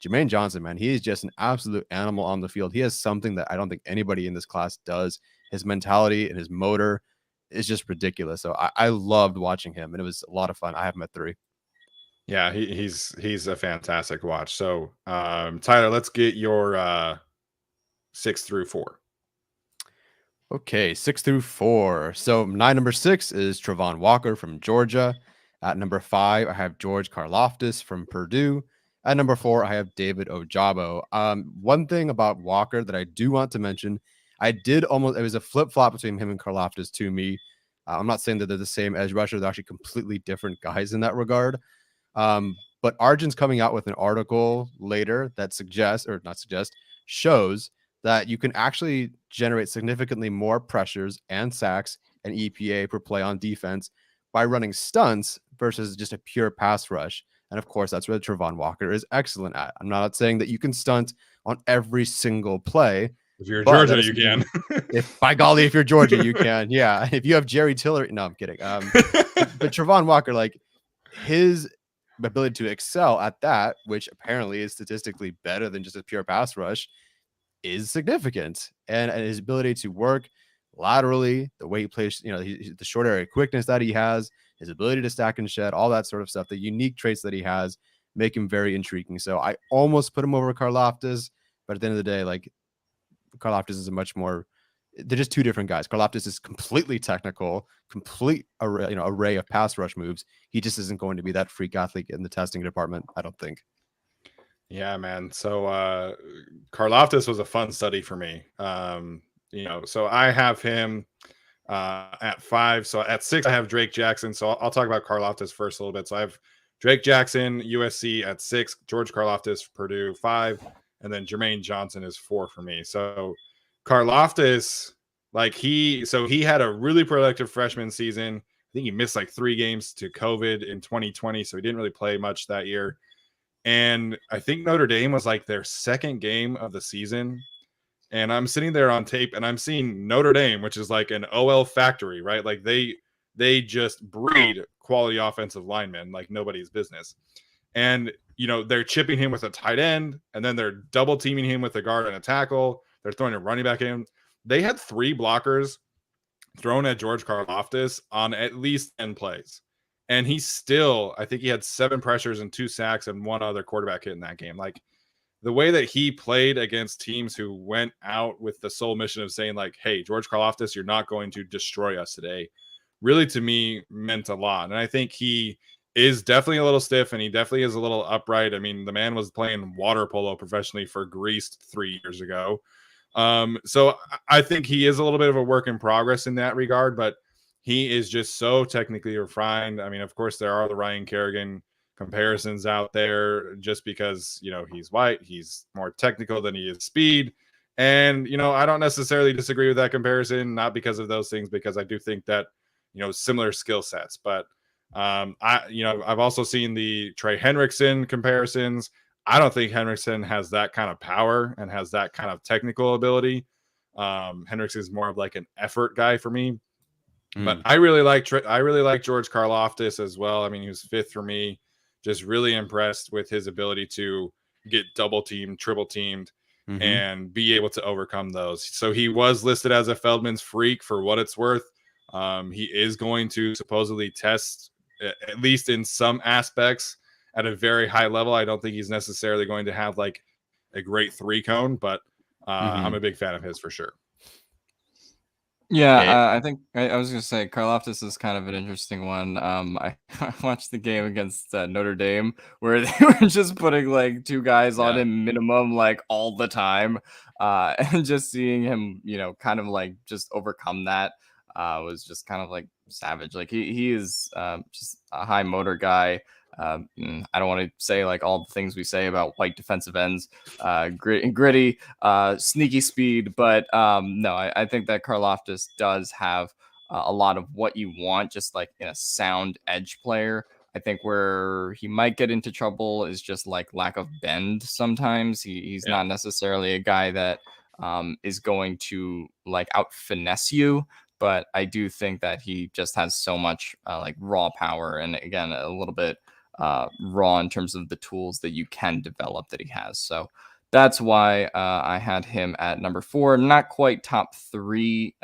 Speaker 2: Jermaine Johnson, man, he is just an absolute animal on the field. He has something that I don't think anybody in this class does. His mentality and his motor is just ridiculous. So I loved watching him, and it was a lot of fun. I have him at 3.
Speaker 1: Yeah, he's a fantastic watch. So, Tyler, let's get your 6 through 4.
Speaker 2: Okay, 6 through 4. So my number 6 is Travon Walker from Georgia. At number 5, I have George Karlaftis from Purdue. At number 4, I have David Ojabo. One thing about Walker that I do want to mention, it was a flip-flop between him and Karlaftis to me. I'm not saying that they're the same edge rusher. They're actually completely different guys in that regard. But Arjun's coming out with an article later that shows that you can actually generate significantly more pressures and sacks and EPA per play on defense by running stunts versus just a pure pass rush. And of course, that's where Travon Walker is excellent at. I'm not saying that you can stunt on every single play.
Speaker 1: If you're Georgia, you can.
Speaker 2: By golly, if you're Georgia, you can. Yeah. If you have Jerry Tiller, no, I'm kidding. But Travon Walker, like, his ability to excel at that, which apparently is statistically better than just a pure pass rush, is significant. And his ability to work laterally, the way he plays, the short area quickness that he has, his ability to stack and shed, all that sort of stuff, the unique traits that he has make him very intriguing. So I almost put him over Karlaftis, but at the end of the day, like, Karlaftis is they're just two different guys. Karlaftis is completely technical, complete array of pass rush moves. He just isn't going to be that freak athlete in the testing department, I don't think.
Speaker 1: Yeah, man. So Karlaftis was a fun study for me. So I have him at 5. So at 6, I have Drake Jackson. So I'll talk about Karlaftis first a little bit. So I have Drake Jackson, USC at 6, George Karlaftis, Purdue 5, and then Jermaine Johnson is 4 for me. So Karlaftis, he had a really productive freshman season. I think he missed like 3 games to COVID in 2020, so he didn't really play much that year. And I think Notre Dame was like their second game of the season. And I'm sitting there on tape and I'm seeing Notre Dame, which is like an OL factory, right? Like they just breed quality offensive linemen like nobody's business. And, they're chipping him with a tight end, and then they're double teaming him with a guard and a tackle. They're throwing a running back in. They had 3 blockers thrown at George Karlaftis on at least 10 plays. And he still, I think he had 7 pressures and 2 sacks and 1 other quarterback hit in that game. Like, the way that he played against teams who went out with the sole mission of saying, like, hey, George Karlaftis, you're not going to destroy us today, really, to me, meant a lot. And I think he is definitely a little stiff, and he definitely is a little upright. I mean, the man was playing water polo professionally for Greece 3 years ago. So I think he is a little bit of a work in progress in that regard, but he is just so technically refined. I mean, of course, there are the Ryan Kerrigan comparisons out there just because, he's white, he's more technical than he is speed. And, I don't necessarily disagree with that comparison, not because of those things, because I do think that, similar skill sets. But I've also seen the Trey Hendrickson comparisons. I don't think Hendrickson has that kind of power and has that kind of technical ability. Hendrickson is more of like an effort guy for me. But I really like George Karlaftis as well. I mean, he was 5th for me. Just really impressed with his ability to get double teamed, triple teamed, and be able to overcome those. So he was listed as a Feldman's freak for what it's worth. He is going to supposedly test, at least in some aspects, at a very high level. I don't think he's necessarily going to have like a great 3-cone, but I'm a big fan of his for sure.
Speaker 3: Yeah, I think I was gonna say Karlaftis is kind of an interesting one. I watched the game against Notre Dame where they were just putting like 2 guys on him minimum like all the time, and just seeing him, kind of like just overcome that was just kind of like savage. Like he is just a high motor guy. I don't want to say like all the things we say about white defensive ends, gritty, sneaky speed, but no, I think that Karlaftis does have a lot of what you want, just like in a sound edge player. I think where he might get into trouble is just like lack of bend. Sometimes he's not necessarily a guy that is going to like out finesse you. But I do think that he just has so much like raw power, and again, a little bit raw in terms of the tools that you can develop that he has. So that's why I had him at number 4, not quite top 3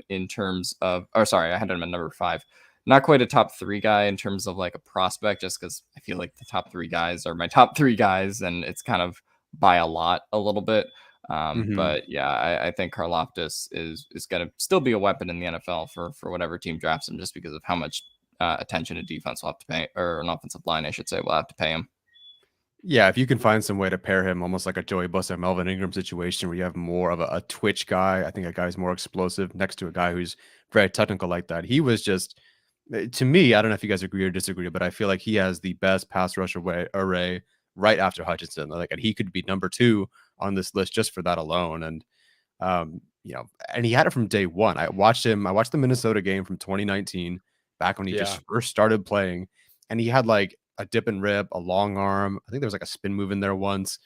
Speaker 3: in terms of, or sorry, I had him at number 5. Not quite a top 3 guy in terms of like a prospect, just because I feel like the top 3 guys are my top 3 guys, and it's kind of by a lot, a little bit. But yeah, I think Karlaftis is going to still be a weapon in the NFL for whatever team drafts him, just because of how much attention a defense will have to pay, or an offensive line, I should say, will have to pay him.
Speaker 2: Yeah, if you can find some way to pair him almost like a Joey Bosa, Melvin Ingram situation where you have more of a twitch guy, I think a guy who's more explosive next to a guy who's very technical like that. He was just, to me, I don't know if you guys agree or disagree, but I feel like he has the best pass rush array right after Hutchinson. Like, and he could be number 2 on this list just for that alone. And, and he had it from day one. I watched the Minnesota game from 2019 back when he just first started playing, and he had like a dip and rip, a long arm. I think there was like a spin move in there once.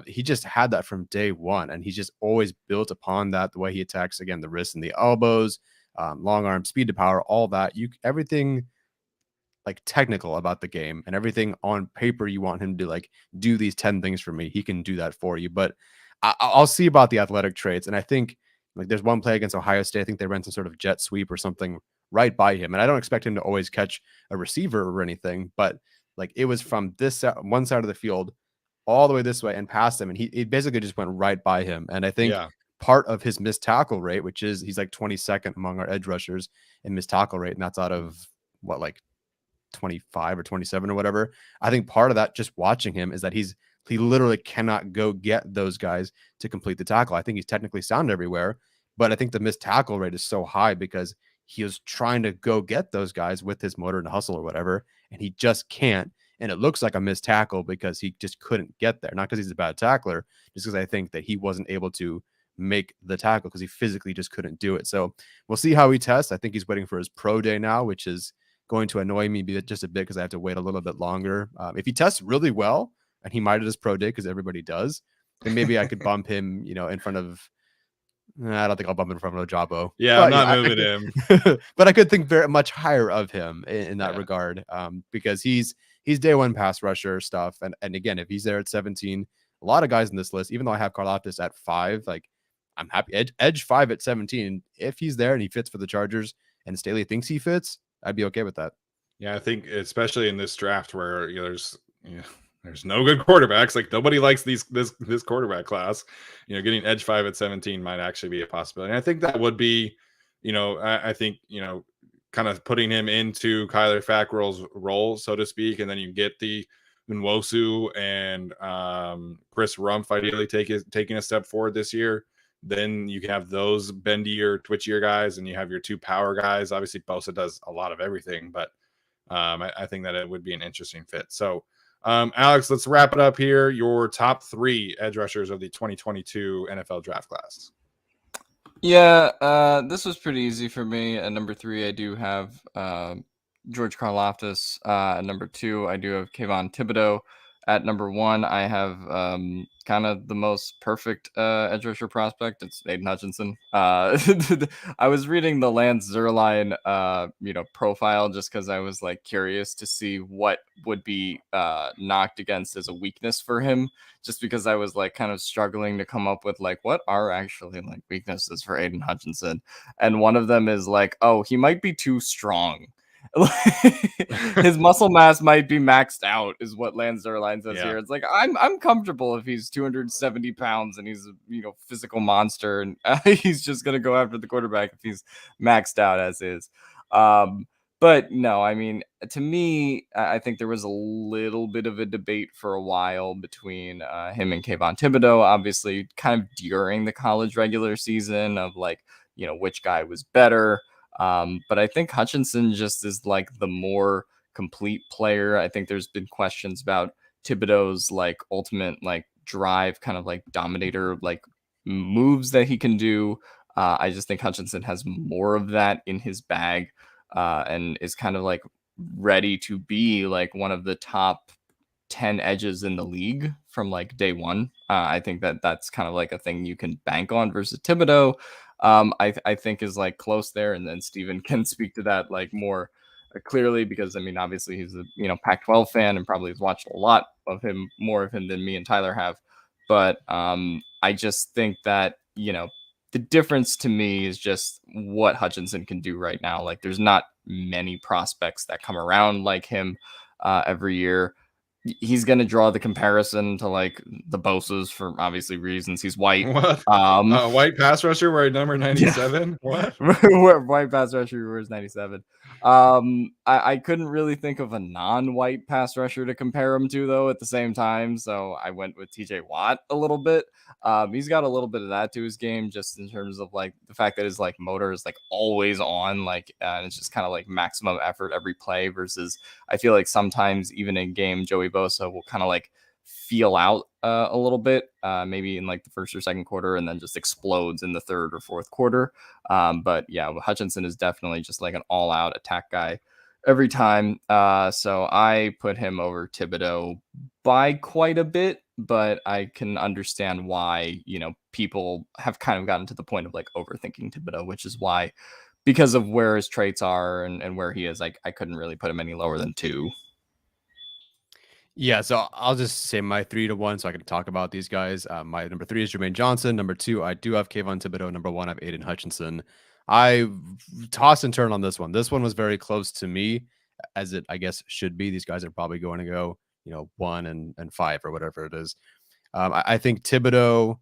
Speaker 2: He just had that from day one, and he's just always built upon that. The way he attacks, again, the wrists and the elbows, long arm, speed to power, all that. Everything like technical about the game, and everything on paper you want him to like do these 10 things for me. He can do that for you, but I'll see about the athletic traits. And I think like there's one play against Ohio State. I think they ran some sort of jet sweep or something right by him. And I don't expect him to always catch a receiver or anything, but like it was from this one side of the field all the way this way and past him. And he basically just went right by him. And I think part of his missed tackle rate, which is he's like 22nd among our edge rushers in missed tackle rate. And that's out of what, like 25 or 27 or whatever. I think part of that, just watching him, is that he literally cannot go get those guys to complete the tackle. I think he's technically sound everywhere, but I think the missed tackle rate is so high because he was trying to go get those guys with his motor and hustle or whatever, and he just can't. And it looks like a missed tackle because he just couldn't get there. Not because he's a bad tackler, just because I think that he wasn't able to make the tackle because he physically just couldn't do it. So we'll see how he tests. I think he's waiting for his pro day now, which is going to annoy me just a bit because I have to wait a little bit longer. If he tests really well, and he might at his pro day because everybody does, then maybe I could bump him, in front of. I don't think I'll bump him in front of Ojabo.
Speaker 1: Yeah, but, I'm not moving him.
Speaker 2: But I could think very much higher of him in that regard, because he's day one pass rusher stuff. And again, if he's there at 17, a lot of guys in this list, even though I have Karlaftis at 5, like I'm happy. Edge 5 at 17. If he's there and he fits for the Chargers and Staley thinks he fits, I'd be okay with that.
Speaker 1: Yeah, I think especially in this draft where there's no good quarterbacks. Like nobody likes this quarterback class. Getting edge 5 at 17 might actually be a possibility. And I think that would be, I think, kind of putting him into Kyler Fackrell's role, so to speak. And then you get the Nwosu and Chris Rumpf ideally taking a step forward this year. Then you can have those bendier, twitchier guys, and you have your 2 power guys. Obviously, Bosa does a lot of everything, but I think that it would be an interesting fit. So Alex, let's wrap it up here. Your top 3 edge rushers of the 2022 NFL draft class.
Speaker 3: Yeah, this was pretty easy for me. At number 3, I do have George Karlaftis. At number 2, I do have Kayvon Thibodeau. At number 1, I have kind of the most perfect edge rusher prospect. It's Aiden Hutchinson. I was reading the Lance Zierlein profile just because I was like curious to see what would be knocked against as a weakness for him. Just because I was like kind of struggling to come up with like what are actually like weaknesses for Aiden Hutchinson, and one of them is like, oh, he might be too strong. His muscle mass might be maxed out, is what Lance Zierlein says here. It's like I'm comfortable if he's 270 pounds and he's a physical monster, and he's just gonna go after the quarterback if he's maxed out as is. But no, I mean, to me, I think there was a little bit of a debate for a while between him and Kayvon Thibodeau, obviously, kind of during the college regular season of like, which guy was better. But I think Hutchinson just is like the more complete player. I think there's been questions about Thibodeau's like ultimate like drive, kind of like dominator like moves that he can do. I just think Hutchinson has more of that in his bag, and is kind of like ready to be like one of the top 10 edges in the league from like day one. I think that's kind of like a thing you can bank on versus Thibodeau. I think is like close there, and then Steven can speak to that like more clearly because I mean obviously he's a Pac-12 fan and probably has watched a lot of him, more of him than me and Tyler have. But I just think that the difference to me is just what Hutchinson can do right now. Like there's not many prospects that come around like him every year. He's going to draw the comparison to like the Bosa's for obviously reasons. He's white.
Speaker 1: What? White pass rusher wearing number 97? Yeah.
Speaker 3: What? White pass rusher wears 97. I couldn't really think of a non-white pass rusher to compare him to though at the same time. So I went with TJ Watt a little bit. He's got a little bit of that to his game just in terms of like the fact that his like motor is like always on, like, and it's just kind of like maximum effort every play versus I feel like sometimes even in game, Joey Bosa will kind of like feel out a little bit, maybe in like the first or second quarter, and then just explodes in the third or fourth quarter. But yeah, Hutchinson is definitely just like an all-out attack guy every time. So I put him over Thibodeau by quite a bit, but I can understand why people have kind of gotten to the point of like overthinking Thibodeau, which is why, because of where his traits are and where he is, I couldn't really put him any lower than 2.
Speaker 2: Yeah, so I'll just say my 3 to 1 so I can talk about these guys. My number 3 is Jermaine Johnson. Number 2, I do have Kayvon Thibodeau. Number 1, I have Aiden Hutchinson. I toss and turn on this one. This one was very close to me, as it I guess should be. These guys are probably going to go 1 and 5 or whatever it is. I think Thibodeau,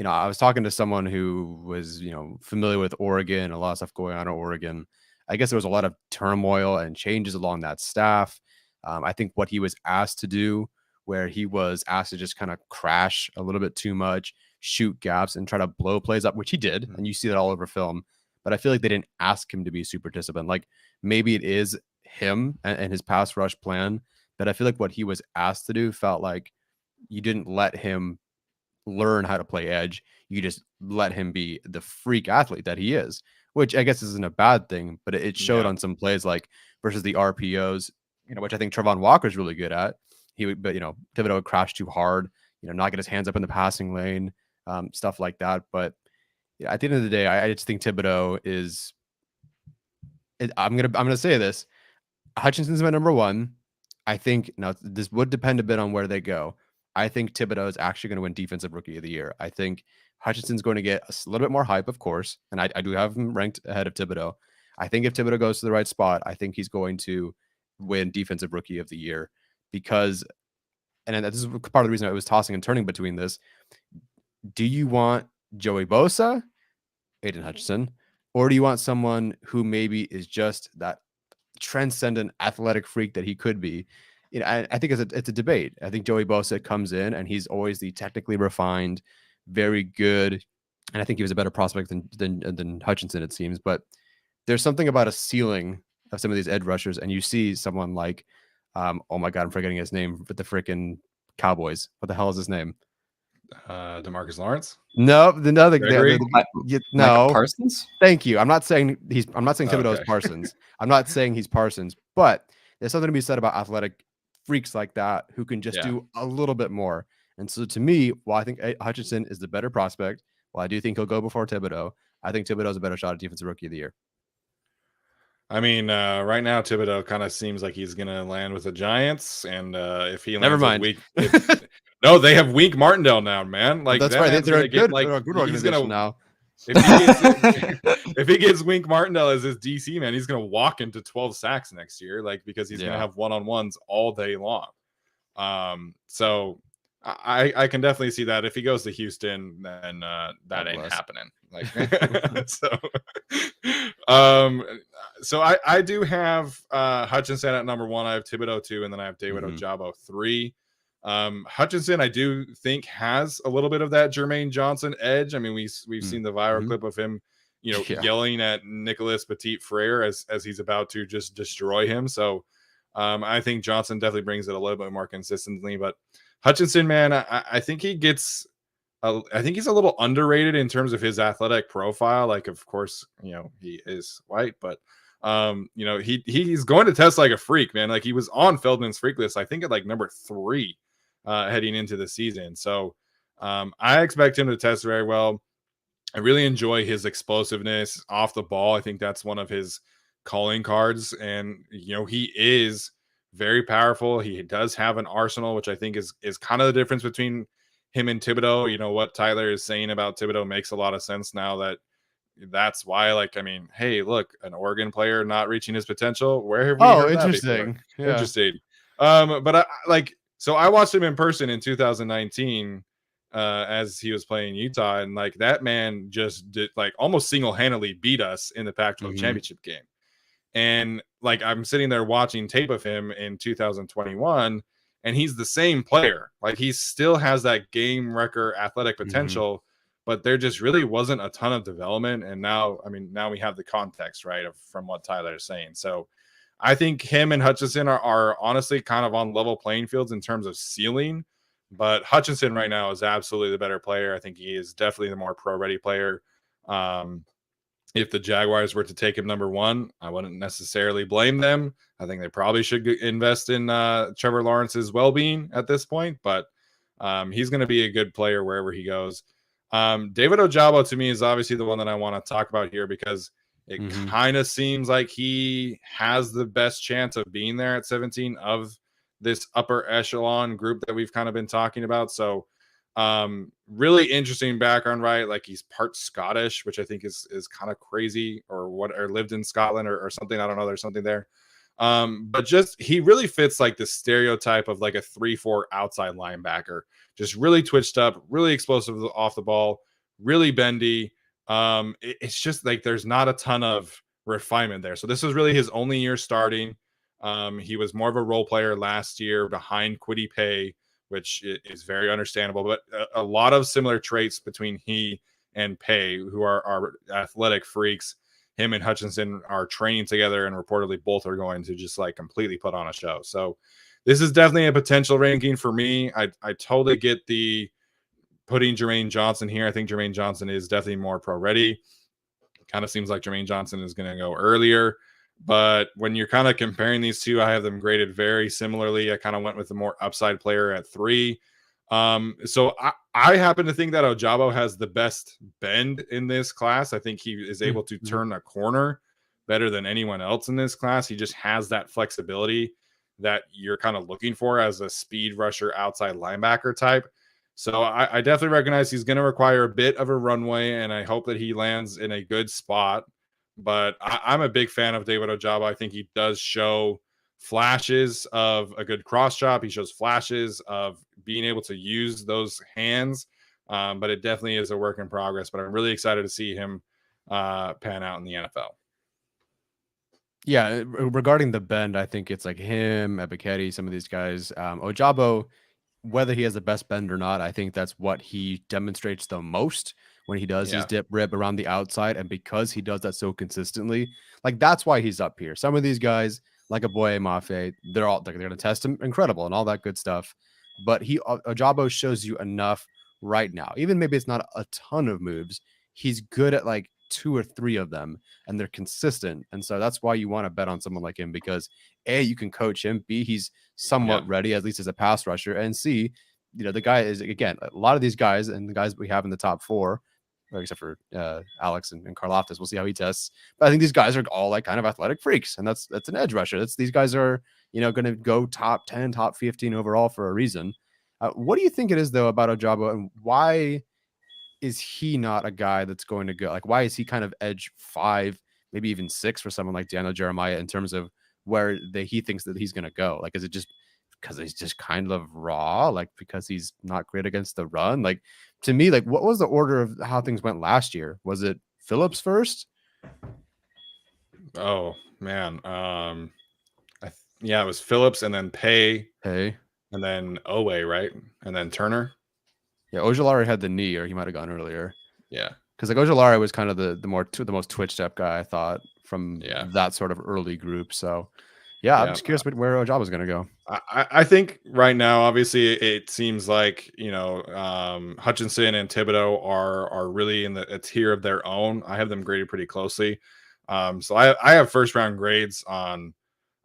Speaker 2: I was talking to someone who was familiar with Oregon, a lot of stuff going on in Oregon. I guess there was a lot of turmoil and changes along that staff. I think what he was asked to do, where he was asked to just kind of crash a little bit too much, shoot gaps and try to blow plays up, which he did. And you see that all over film. But I feel like they didn't ask him to be super disciplined. Like maybe it is him and his pass rush plan. But I feel like what he was asked to do felt like you didn't let him learn how to play edge. You just let him be the freak athlete that he is, which I guess isn't a bad thing. But it showed on some plays like versus the RPOs, which I think Trevon Walker is really good at. But Thibodeau would crash too hard, not get his hands up in the passing lane, stuff like that. But at the end of the day, I just think Thibodeau is. I'm gonna say this: Hutchinson's my number 1. I think now this would depend a bit on where they go. I think Thibodeau is actually going to win Defensive Rookie of the Year. I think Hutchinson's going to get a little bit more hype, of course, and I do have him ranked ahead of Thibodeau. I think if Thibodeau goes to the right spot, I think he's going to win Defensive Rookie of the Year because, and this is part of the reason I was tossing and turning between this. Do you want Joey Bosa, Aiden Hutchinson, or do you want someone who maybe is just that transcendent athletic freak that he could be? I think it's a debate. I think Joey Bosa comes in and he's always the technically refined, very good, and I think he was a better prospect than Hutchinson, it seems. But there's something about a ceiling of some of these edge rushers, and you see someone like Oh my God, I'm forgetting his name with the freaking Cowboys. What the hell is his name?
Speaker 1: DeMarcus Lawrence.
Speaker 2: No,
Speaker 1: Gregory?
Speaker 3: Micah
Speaker 2: no.
Speaker 3: Parsons?
Speaker 2: Thank you. I'm not saying Thibodeau's
Speaker 1: Okay.
Speaker 2: Parsons. I'm not saying he's Parsons, but there's something to be said about athletic freaks like that who can just
Speaker 1: Yeah.
Speaker 2: do a little bit more. And so to me, while I think Hutchinson is the better prospect, while I do think he'll go before Thibodeau, I think Thibodeau's a better shot at defensive rookie of the year.
Speaker 1: I mean, right now Thibodeau kind of seems like he's gonna land with the Giants, and if he
Speaker 2: Never
Speaker 1: lands
Speaker 2: mind.
Speaker 1: with Week, no, they have Wink Martindale now, man. Like
Speaker 2: That's
Speaker 1: that
Speaker 2: right.
Speaker 1: man's
Speaker 2: They're a
Speaker 1: gonna get
Speaker 2: good,
Speaker 1: like
Speaker 2: they're a good
Speaker 1: he's
Speaker 2: organization
Speaker 1: gonna
Speaker 2: now.
Speaker 1: if he gets if he gets Wink Martindale as his DC man, he's gonna walk into 12 sacks next year, like because he's gonna have one-on-ones all day long. So I can definitely see that if he goes to Houston, then that ain't happening. Like so I do have Hutchinson at number 1. I have Thibodeau 2, and then I have David Ojabo 3. Hutchinson, I do think, has a little bit of that Jermaine Johnson edge. I mean, we've seen the viral clip of him, yelling at Nicholas Petit Frere as he's about to just destroy him. So I think Johnson definitely brings it a little bit more consistently. But Hutchinson, man, I think he gets. I think he's a little underrated in terms of his athletic profile. Like, of course, he is white, but he's going to test like a freak, man. Like he was on Feldman's freak list, I think at like number 3 heading into the season. So I expect him to test very well. I really enjoy his explosiveness off the ball. I think that's one of his calling cards, and he is very powerful. He does have an arsenal, which I think is kind of the difference between him and Thibodeau. What Tyler is saying about Thibodeau makes a lot of sense now. That's why, like, I mean, hey, look, an Oregon player not reaching his potential. Where have we heard
Speaker 2: interesting.
Speaker 1: that before? Yeah. Interesting. But I watched him in person in 2019 as he was playing Utah, and like that man just did like almost single-handedly beat us in the Pac-12 championship game. And like I'm sitting there watching tape of him in 2021, and he's the same player. Like he still has that game wrecker athletic potential, but there just really wasn't a ton of development. And now we have the context, right, from what Tyler is saying. So I think him and Hutchinson are honestly kind of on level playing fields in terms of ceiling. But Hutchinson right now is absolutely the better player. I think he is definitely the more pro-ready player. If the Jaguars were to take him number 1, I wouldn't necessarily blame them. I think they probably should invest in Trevor Lawrence's well-being at this point, but he's going to be a good player wherever he goes. David Ojabo, to me, is obviously the one that I want to talk about here because it kind of seems like he has the best chance of being there at 17 of this upper echelon group that we've kind of been talking about. So really interesting background, right? Like he's part Scottish, which I think is kind of crazy, or lived in Scotland or something. I don't know. There's something there. But just he really fits like the stereotype of like a 3-4 outside linebacker, just really twitched up, really explosive off the ball, really bendy. It's just like there's not a ton of refinement there. So this was really his only year starting. He was more of a role player last year behind Kwity Paye, which is very understandable, but a lot of similar traits between he and Paye, who are athletic freaks. Him and Hutchinson are training together, and reportedly both are going to just like completely put on a show. So this is definitely a potential ranking for me. I totally get the putting Jermaine Johnson here. I think Jermaine Johnson is definitely more pro ready. Kind of seems like Jermaine Johnson is going to go earlier. But when you're kind of comparing these two, I have them graded very similarly. I kind of went with the more upside player at 3. So I happen to think that Ojabo has the best bend in this class. I think he is able to turn a corner better than anyone else in this class. He just has that flexibility that you're kind of looking for as a speed rusher outside linebacker type. So I definitely recognize he's going to require a bit of a runway, and I hope that he lands in a good spot. But I'm a big fan of David Ojabo. I think he does show flashes of a good cross chop. He shows flashes of being able to use those hands. But it definitely is a work in progress. But I'm really excited to see him pan out in the NFL.
Speaker 2: Yeah, regarding the bend, I think it's like him, Ebiketie, some of these guys. Ojabo, whether he has the best bend or not, I think that's what he demonstrates the most when he does his dip rip around the outside. And because he does that so consistently, like that's why he's up here. Some of these guys, like a Boye Mafe. They're going to test him, incredible, and all that good stuff. But Ojabo shows you enough right now. Even maybe it's not a ton of moves. He's good at like 2 or 3 of them, and they're consistent. And so that's why you want to bet on someone like him, because A, you can coach him. B, he's somewhat ready, at least as a pass rusher. And C, the guy is, again, a lot of these guys and the guys we have in the top 4, except for Alex and Karlaftis. We'll see how he tests. But I think these guys are all like kind of athletic freaks, and that's an edge rusher. These guys are going to go top 10, top 15 overall for a reason. What do you think it is though about Ojabo, and why is he not a guy that's going to go? Like, why is he kind of edge 5, maybe even 6 for someone like Daniel Jeremiah in terms of where he thinks that he's going to go? Like, is it just because he's just kind of raw, like because he's not great against the run? Like, to me, like, what was the order of how things went last year? Was it Phillips first?
Speaker 1: Oh man, yeah, it was Phillips and then Pay, and then Owe, right, and then Turner.
Speaker 2: Yeah, Ojulari had the knee, or he might have gone earlier.
Speaker 1: Yeah,
Speaker 2: because like Ojulari was kind of the most twitch step guy, I thought, from that sort of early group. So I'm just curious where Ojabo is going to go.
Speaker 1: I think right now, obviously, it seems like Hutchinson and Thibodeau are really in a tier of their own. I have them graded pretty closely, so I have first round grades on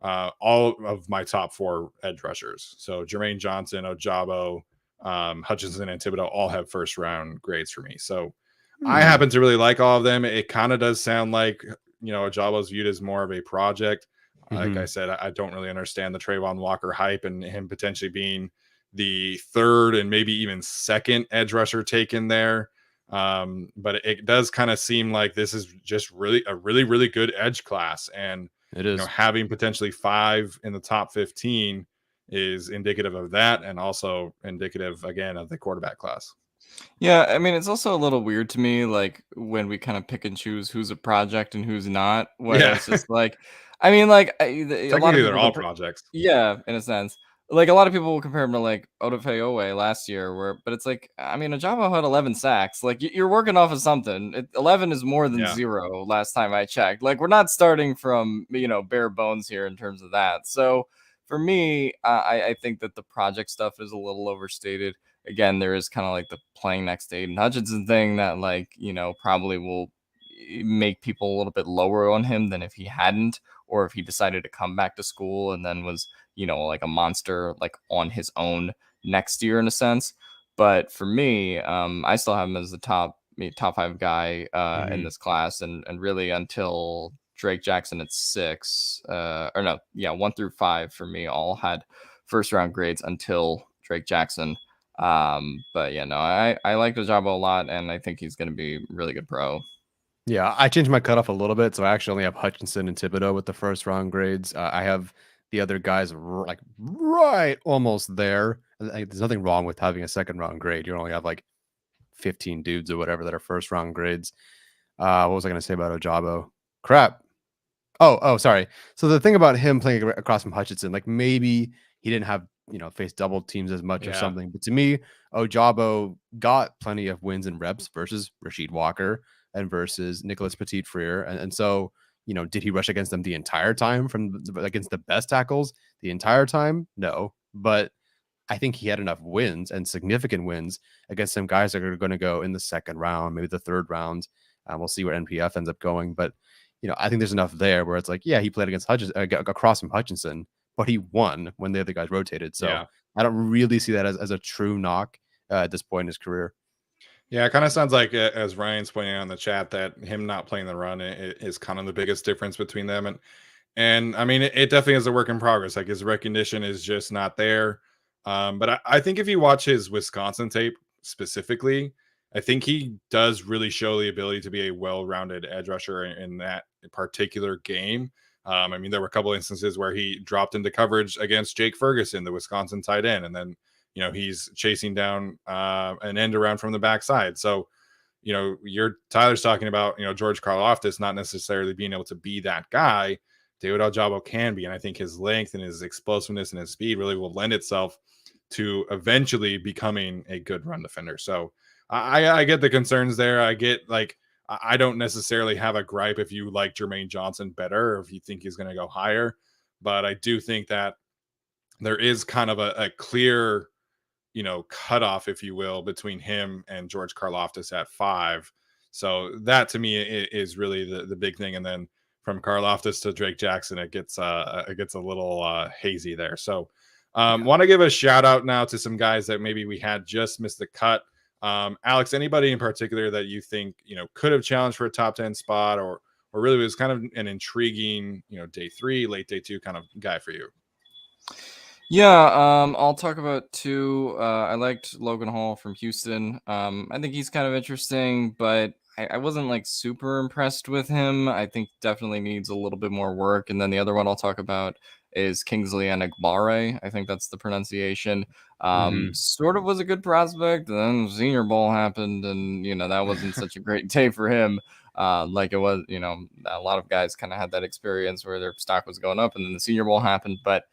Speaker 1: all of my top 4 edge rushers. So Jermaine Johnson, Ojabo, Hutchinson, and Thibodeau all have first round grades for me. So I happen to really like all of them. It kind of does sound like Ojabo's viewed as more of a project. Like I said, I don't really understand the Trayvon Walker hype and him potentially being the 3rd and maybe even 2nd edge rusher taken there. But it does kind of seem like this is just really a really good edge class, and
Speaker 2: it is
Speaker 1: having potentially 5 in the top 15 is indicative of that, and also indicative again of the quarterback class.
Speaker 3: Yeah, I mean, it's also a little weird to me, like when we kind of pick and choose who's a project and who's not. Where it's just like, I mean, like a lot of people
Speaker 1: they're all projects.
Speaker 3: Yeah, in a sense. Like a lot of people will compare him to like Odafe Owe last year, but it's like, I mean, Ojabo had 11 sacks. Like you're working off of something. 11 is more than 0 last time I checked. Like we're not starting from bare bones here in terms of that. So for me, I think that the project stuff is a little overstated. Again, there is kind of like the playing next to Aiden Hutchinson thing that probably will make people a little bit lower on him than if he hadn't, or if he decided to come back to school and then was like a monster like on his own next year in a sense. But for me, I still have him as the top 5 guy in this class, and really until Drake Jackson at 6 or no, 1 through 5 for me all had first round grades until Drake Jackson. But I like Ojabo a lot, and I think he's going to be really good pro.
Speaker 2: Yeah, I changed my cutoff a little bit, so I actually only have Hutchinson and Thibodeau with the first round grades. I have the other guys like right almost there. There's nothing wrong with having a second round grade. You only have like 15 dudes or whatever that are first round grades. What was I going to say about Ojabo? Crap. Oh, sorry. So the thing about him playing across from Hutchinson, like maybe he didn't have face double teams as much or something. But to me, Ojabo got plenty of wins and reps versus Rasheed Walker and versus Nicholas Petit-Frere. And so, did he rush against them the entire time against the best tackles the entire time? No. But I think he had enough wins and significant wins against some guys that are going to go in the 2nd round, maybe the 3rd round. We'll see where NPF ends up going. But, I think there's enough there where it's like, yeah, he played against across from Hutchinson, but he won when the other guys rotated. So I don't really see that as a true knock at this point in his career.
Speaker 1: Yeah, it kind of sounds like, as Ryan's pointing out in the chat, that him not playing the run is kind of the biggest difference between them. And I mean, it definitely is a work in progress. Like his recognition is just not there. But I think if you watch his Wisconsin tape specifically, I think he does really show the ability to be a well-rounded edge rusher in that particular game. I mean, there were a couple instances where he dropped into coverage against Jake Ferguson, the Wisconsin tight end, and then he's chasing down an end around from the backside. So Tyler's talking about George Karlaftis not necessarily being able to be that guy. David Ojabo can be, and I think his length and his explosiveness and his speed really will lend itself to eventually becoming a good run defender. So I get the concerns there. I get I don't necessarily have a gripe if you like Jermaine Johnson better or if you think he's going to go higher. but I do think that there is kind of a clear, cutoff, if you will, between him and George Karlaftis at 5. So that to me is really the big thing. And then from Karlaftis to Drake Jackson, it gets a little hazy there. So want to give a shout out now to some guys that maybe we had just missed the cut. Alex, anybody in particular that you think could have challenged for a top 10 spot, or really was kind of an intriguing day 3, late day 2 kind of guy for you?
Speaker 3: Yeah, I'll talk about 2. I liked Logan Hall from Houston. I think he's kind of interesting, but I wasn't like super impressed with him. I think definitely needs a little bit more work. And then the other one I'll talk about is Kingsley Enagbare. I think that's the pronunciation. Sort of was a good prospect. Then Senior Bowl happened, and that wasn't such a great day for him. Like it was, a lot of guys kind of had that experience where their stock was going up, and then the Senior Bowl happened, but.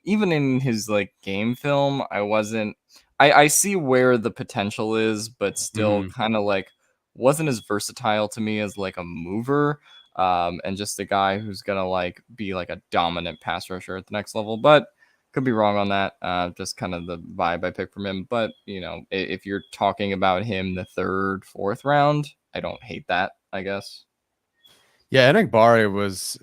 Speaker 3: Even in his like game film, I see where the potential is, but still kind of like wasn't as versatile to me as like a mover. And just a guy who's gonna like be like a dominant pass rusher at the next level, but could be wrong on that. Just kind of the vibe I picked from him. But if you're talking about him the 3rd, 4th round, I don't hate that, I guess.
Speaker 2: Yeah, Enagbare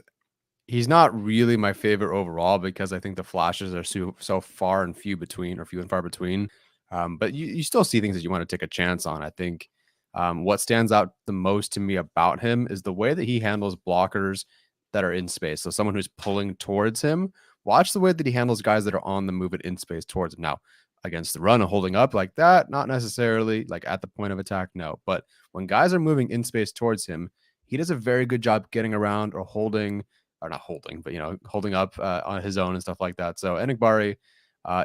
Speaker 2: he's not really my favorite overall because I think the flashes are so far and few and far between. But you still see things that you want to take a chance on. I think what stands out the most to me about him is the way that he handles blockers that are in space. So someone who's pulling towards him, watch the way that he handles guys that are on the move and in space towards him. Now, against the run and holding up like that, not necessarily like at the point of attack, no. But when guys are moving in space towards him, he does a very good job getting around or holding, or not holding, but holding up on his own and stuff like that. So Enagbare,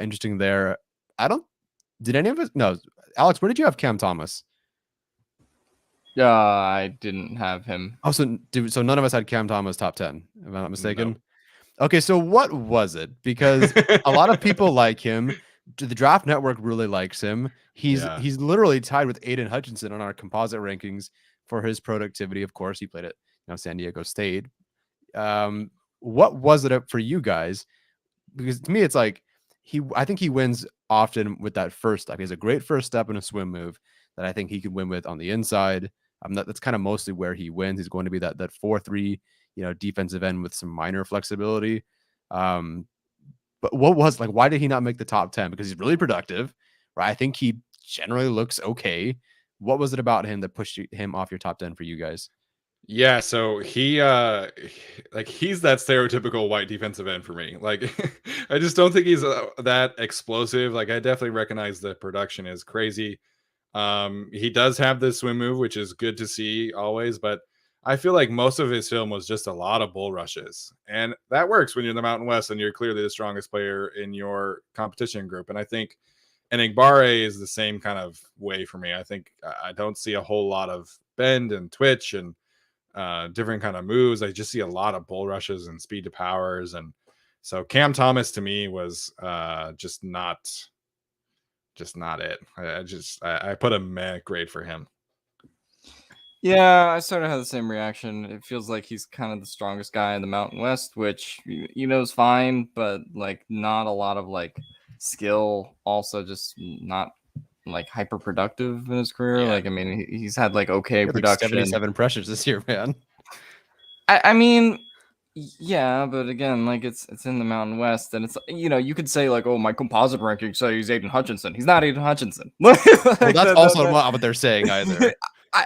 Speaker 2: interesting there. Did any of us? No, Alex, where did you have Cam Thomas?
Speaker 3: I didn't have him.
Speaker 2: Oh, so none of us had Cam Thomas top 10, if I'm not mistaken.
Speaker 1: No.
Speaker 2: Okay, so what was it? Because a lot of people like him. The Draft Network really likes him. He's literally tied with Aiden Hutchinson on our composite rankings for his productivity. Of course, he played at San Diego State. What was it for you guys? Because to me, it's like I think he wins often with that first step. He has a great first step and a swim move that I think he can win with on the inside. That's kind of mostly where he wins. He's going to be that 4-3, defensive end with some minor flexibility. But why did he not make the top 10? Because he's really productive, right? I think he generally looks okay. What was it about him that pushed him off your top 10 for you guys?
Speaker 1: Yeah, so he's that stereotypical white defensive end for me. Like, I just don't think he's that explosive. Like, I definitely recognize the production is crazy. He does have this swim move, which is good to see always, but I feel like most of his film was just a lot of bull rushes, and that works when you're in the Mountain West and you're clearly the strongest player in your competition group. And I think Enagbare is the same kind of way for me. I think I don't see a whole lot of bend and twitch and different kind of moves. I just see a lot of bull rushes and speed to powers, and so Cam Thomas to me was just not it. I put a meh grade for him.
Speaker 3: Yeah, I sort of have the same reaction. It feels like he's kind of the strongest guy in the Mountain West, which is fine, but like not a lot of like skill. Also, just not like hyper productive in his career.
Speaker 2: Yeah.
Speaker 3: Like, I mean, he's had like okay production.
Speaker 2: 77 pressures this year, man.
Speaker 3: I mean, yeah, but again, like it's in the Mountain West, and it's you could say like, oh, my composite ranking say he's Aiden Hutchinson. He's not Aiden Hutchinson.
Speaker 2: Well, that's also not what they're saying either.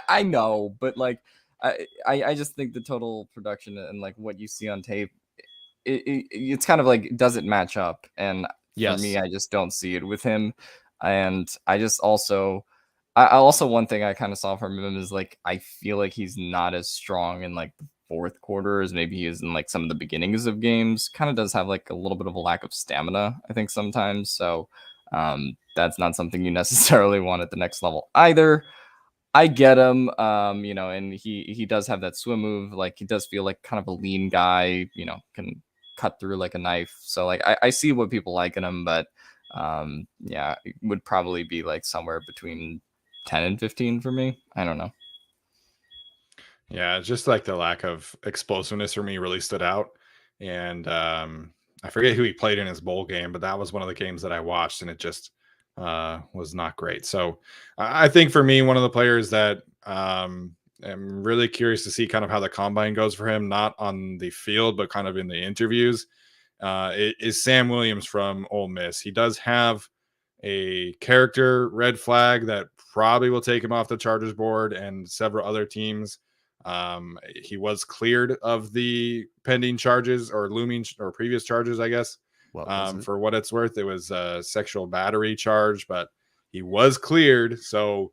Speaker 3: I know, but like I just think the total production and like what you see on tape, it's kind of like does it match up? And for me, I just don't see it with him. And I also one thing I kind of saw from him is like I feel like he's not as strong in like the 4th quarter as maybe he is in like some of the beginnings of games. Kind of does have like a little bit of a lack of stamina, I think sometimes. So that's not something you necessarily want at the next level either. I get him, and he does have that swim move. Like he does feel like kind of a lean guy, can cut through like a knife. So like I see what people like in him, but yeah, it would probably be like somewhere between 10 and 15 for me. I don't know.
Speaker 1: Yeah, just like the lack of explosiveness for me really stood out. and I forget who he played in his bowl game, but that was one of the games that I watched, and it just was not great. So I think for me, one of the players that I'm really curious to see kind of how the combine goes for him, not on the field, but kind of in the interviews, is Sam Williams from Ole Miss. He does have a character red flag that probably will take him off the Chargers board and several other teams. He was cleared of the pending charges or looming or previous charges, I guess.
Speaker 2: What was it?
Speaker 1: For what it's worth, it was a sexual battery charge, but he was cleared. So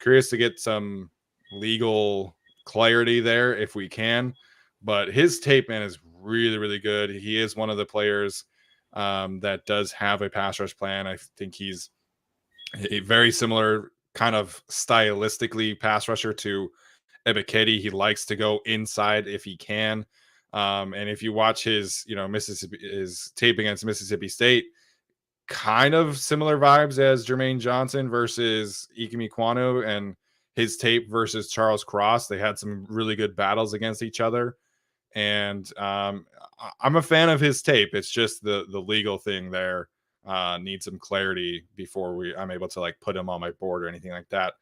Speaker 1: curious to get some legal clarity there if we can. But his tape, man, is really, really good. He is one of the players that does have a pass rush plan. I think he's a very similar kind of stylistically pass rusher to Ebiketie. He likes to go inside if he can. And if you watch his, his tape against Mississippi State, kind of similar vibes as Jermaine Johnson versus Ikemi Kwanu, and his tape versus Charles Cross. They had some really good battles against each other. And I'm a fan of his tape. It's just the legal thing there needs some clarity before I'm able to like put him on my board or anything like that.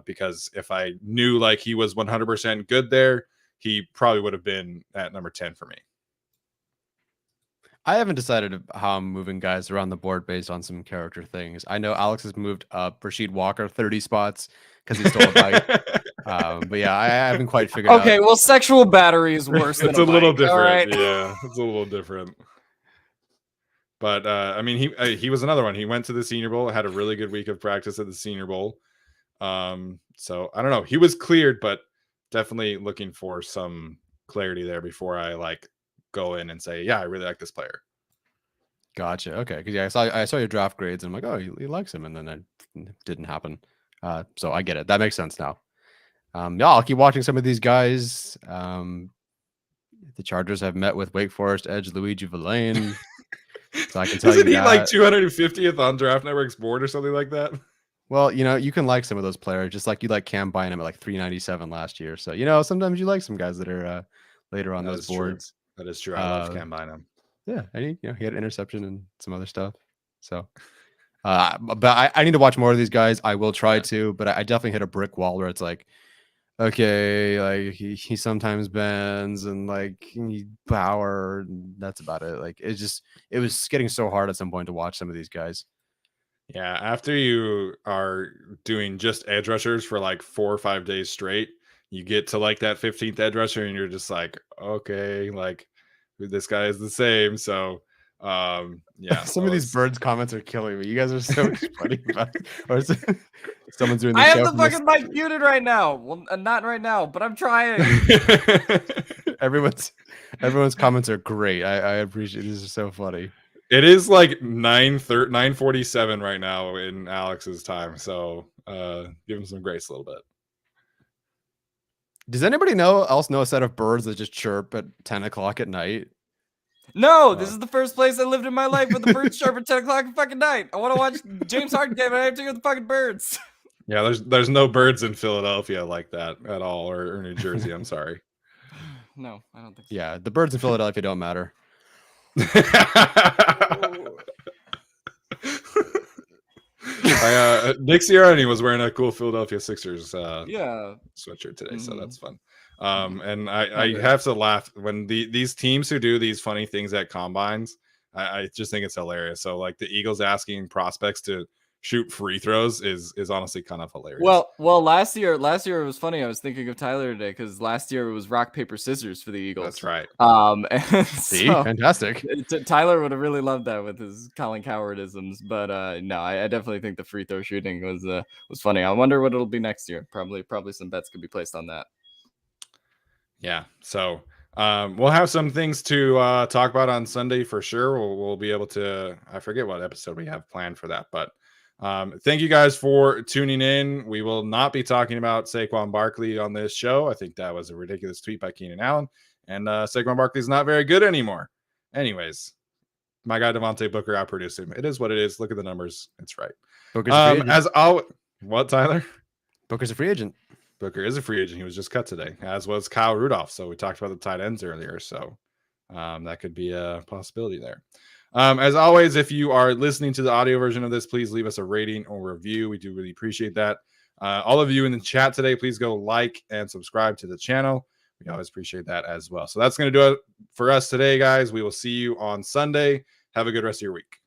Speaker 1: Because if I knew like he was 100% good there, he probably would have been at number 10 for me.
Speaker 2: I haven't decided how I'm moving guys around the board based on some character things. I know Alex has moved up Rasheed Walker 30 spots because he stole a bike. But yeah, I haven't quite figured out.
Speaker 3: Okay, well, sexual battery is worse than
Speaker 1: It's a little
Speaker 3: bike,
Speaker 1: different.
Speaker 3: right?
Speaker 1: Yeah, it's a little different. But I mean, he was another one. He went to the Senior Bowl, had a really good week of practice at the Senior Bowl. So I don't know. He was cleared, but definitely looking for some clarity there before I like go in and say, yeah, I really like this player.
Speaker 2: Gotcha. Okay, because yeah, I saw your draft grades, and I'm like, oh, he likes him, and then it didn't happen. So I get it. That makes sense now. Yeah, I'll keep watching some of these guys. The Chargers have met with Wake Forest edge Luigi Villain. So I can tell
Speaker 1: Isn't
Speaker 2: you
Speaker 1: he
Speaker 2: that.
Speaker 1: like 250th on Draft Network's board or something like that?
Speaker 2: Well, you can like some of those players, just like you like Cam Bynum at like 397 last year. So sometimes you like some guys that are later on those boards.
Speaker 1: That is true. I love Cam Bynum.
Speaker 2: Yeah, and he had an interception and some other stuff. So, but I need to watch more of these guys. I will try to, but I definitely hit a brick wall where it's like, okay, like he sometimes bends and like he power. And that's about it. Like it was getting so hard at some point to watch some of these guys.
Speaker 1: Yeah, after you are doing just edge rushers for like 4 or 5 days straight, you get to like that 15th edge rusher and you're just like, okay, like this guy is the same. So yeah.
Speaker 2: Some of these birds comments are killing me. You guys are so funny about it. Or is it, someone's doing the
Speaker 3: I
Speaker 2: show
Speaker 3: have the fucking mic muted right now. Well, not right now, but I'm trying.
Speaker 2: Everyone's comments are great. I appreciate this. Is so funny.
Speaker 1: It is like 9:47 right now in Alex's time. So give him some grace a little bit.
Speaker 2: Does anybody else know a set of birds that just chirp at 10 o'clock at night?
Speaker 3: No, this is the first place I lived in my life with the birds chirp at 10 o'clock at fucking night. I want to watch James Harden game and I have to hear the fucking birds.
Speaker 1: Yeah, there's no birds in Philadelphia like that at all, or New Jersey. I'm sorry.
Speaker 3: No, I don't think so.
Speaker 2: Yeah, the birds in Philadelphia don't matter.
Speaker 1: Nick Sirianni was wearing a cool Philadelphia Sixers sweatshirt today, so that's fun. And I have to laugh when these teams who do these funny things at combines. I just think it's hilarious. So like the Eagles asking prospects to shoot free throws is honestly kind of hilarious.
Speaker 3: Well, last year it was funny. I was thinking of Tyler today because last year it was rock paper scissors for the Eagles.
Speaker 1: That's right.
Speaker 2: And see, fantastic.
Speaker 3: Tyler would have really loved that with his Colin Cowardisms, but no, I definitely think the free throw shooting was funny. I wonder what it'll be next year. Probably some bets could be placed on that.
Speaker 1: Yeah. So we'll have some things to talk about on Sunday for sure. We'll be able to. I forget what episode we have planned for that, but. Thank you guys for tuning in. We will not be talking about Saquon Barkley on this show. I think that was a ridiculous tweet by Keenan Allen. And Saquon Barkley is not very good anymore. Anyways, my guy Devontae Booker outproduced him. It is what it is. Look at the numbers. It's right.
Speaker 2: Booker's a free agent.
Speaker 1: As always, what, Tyler?
Speaker 2: Booker's a free agent.
Speaker 1: Booker is a free agent. He was just cut today, as was Kyle Rudolph. So we talked about the tight ends earlier. So that could be a possibility there. As always, if you are listening to the audio version of this, please leave us a rating or review. We do really appreciate that. All of you in the chat today, please go like and subscribe to the channel. We always appreciate that as well. So that's going to do it for us today, guys. We will see you on Sunday. Have a good rest of your week.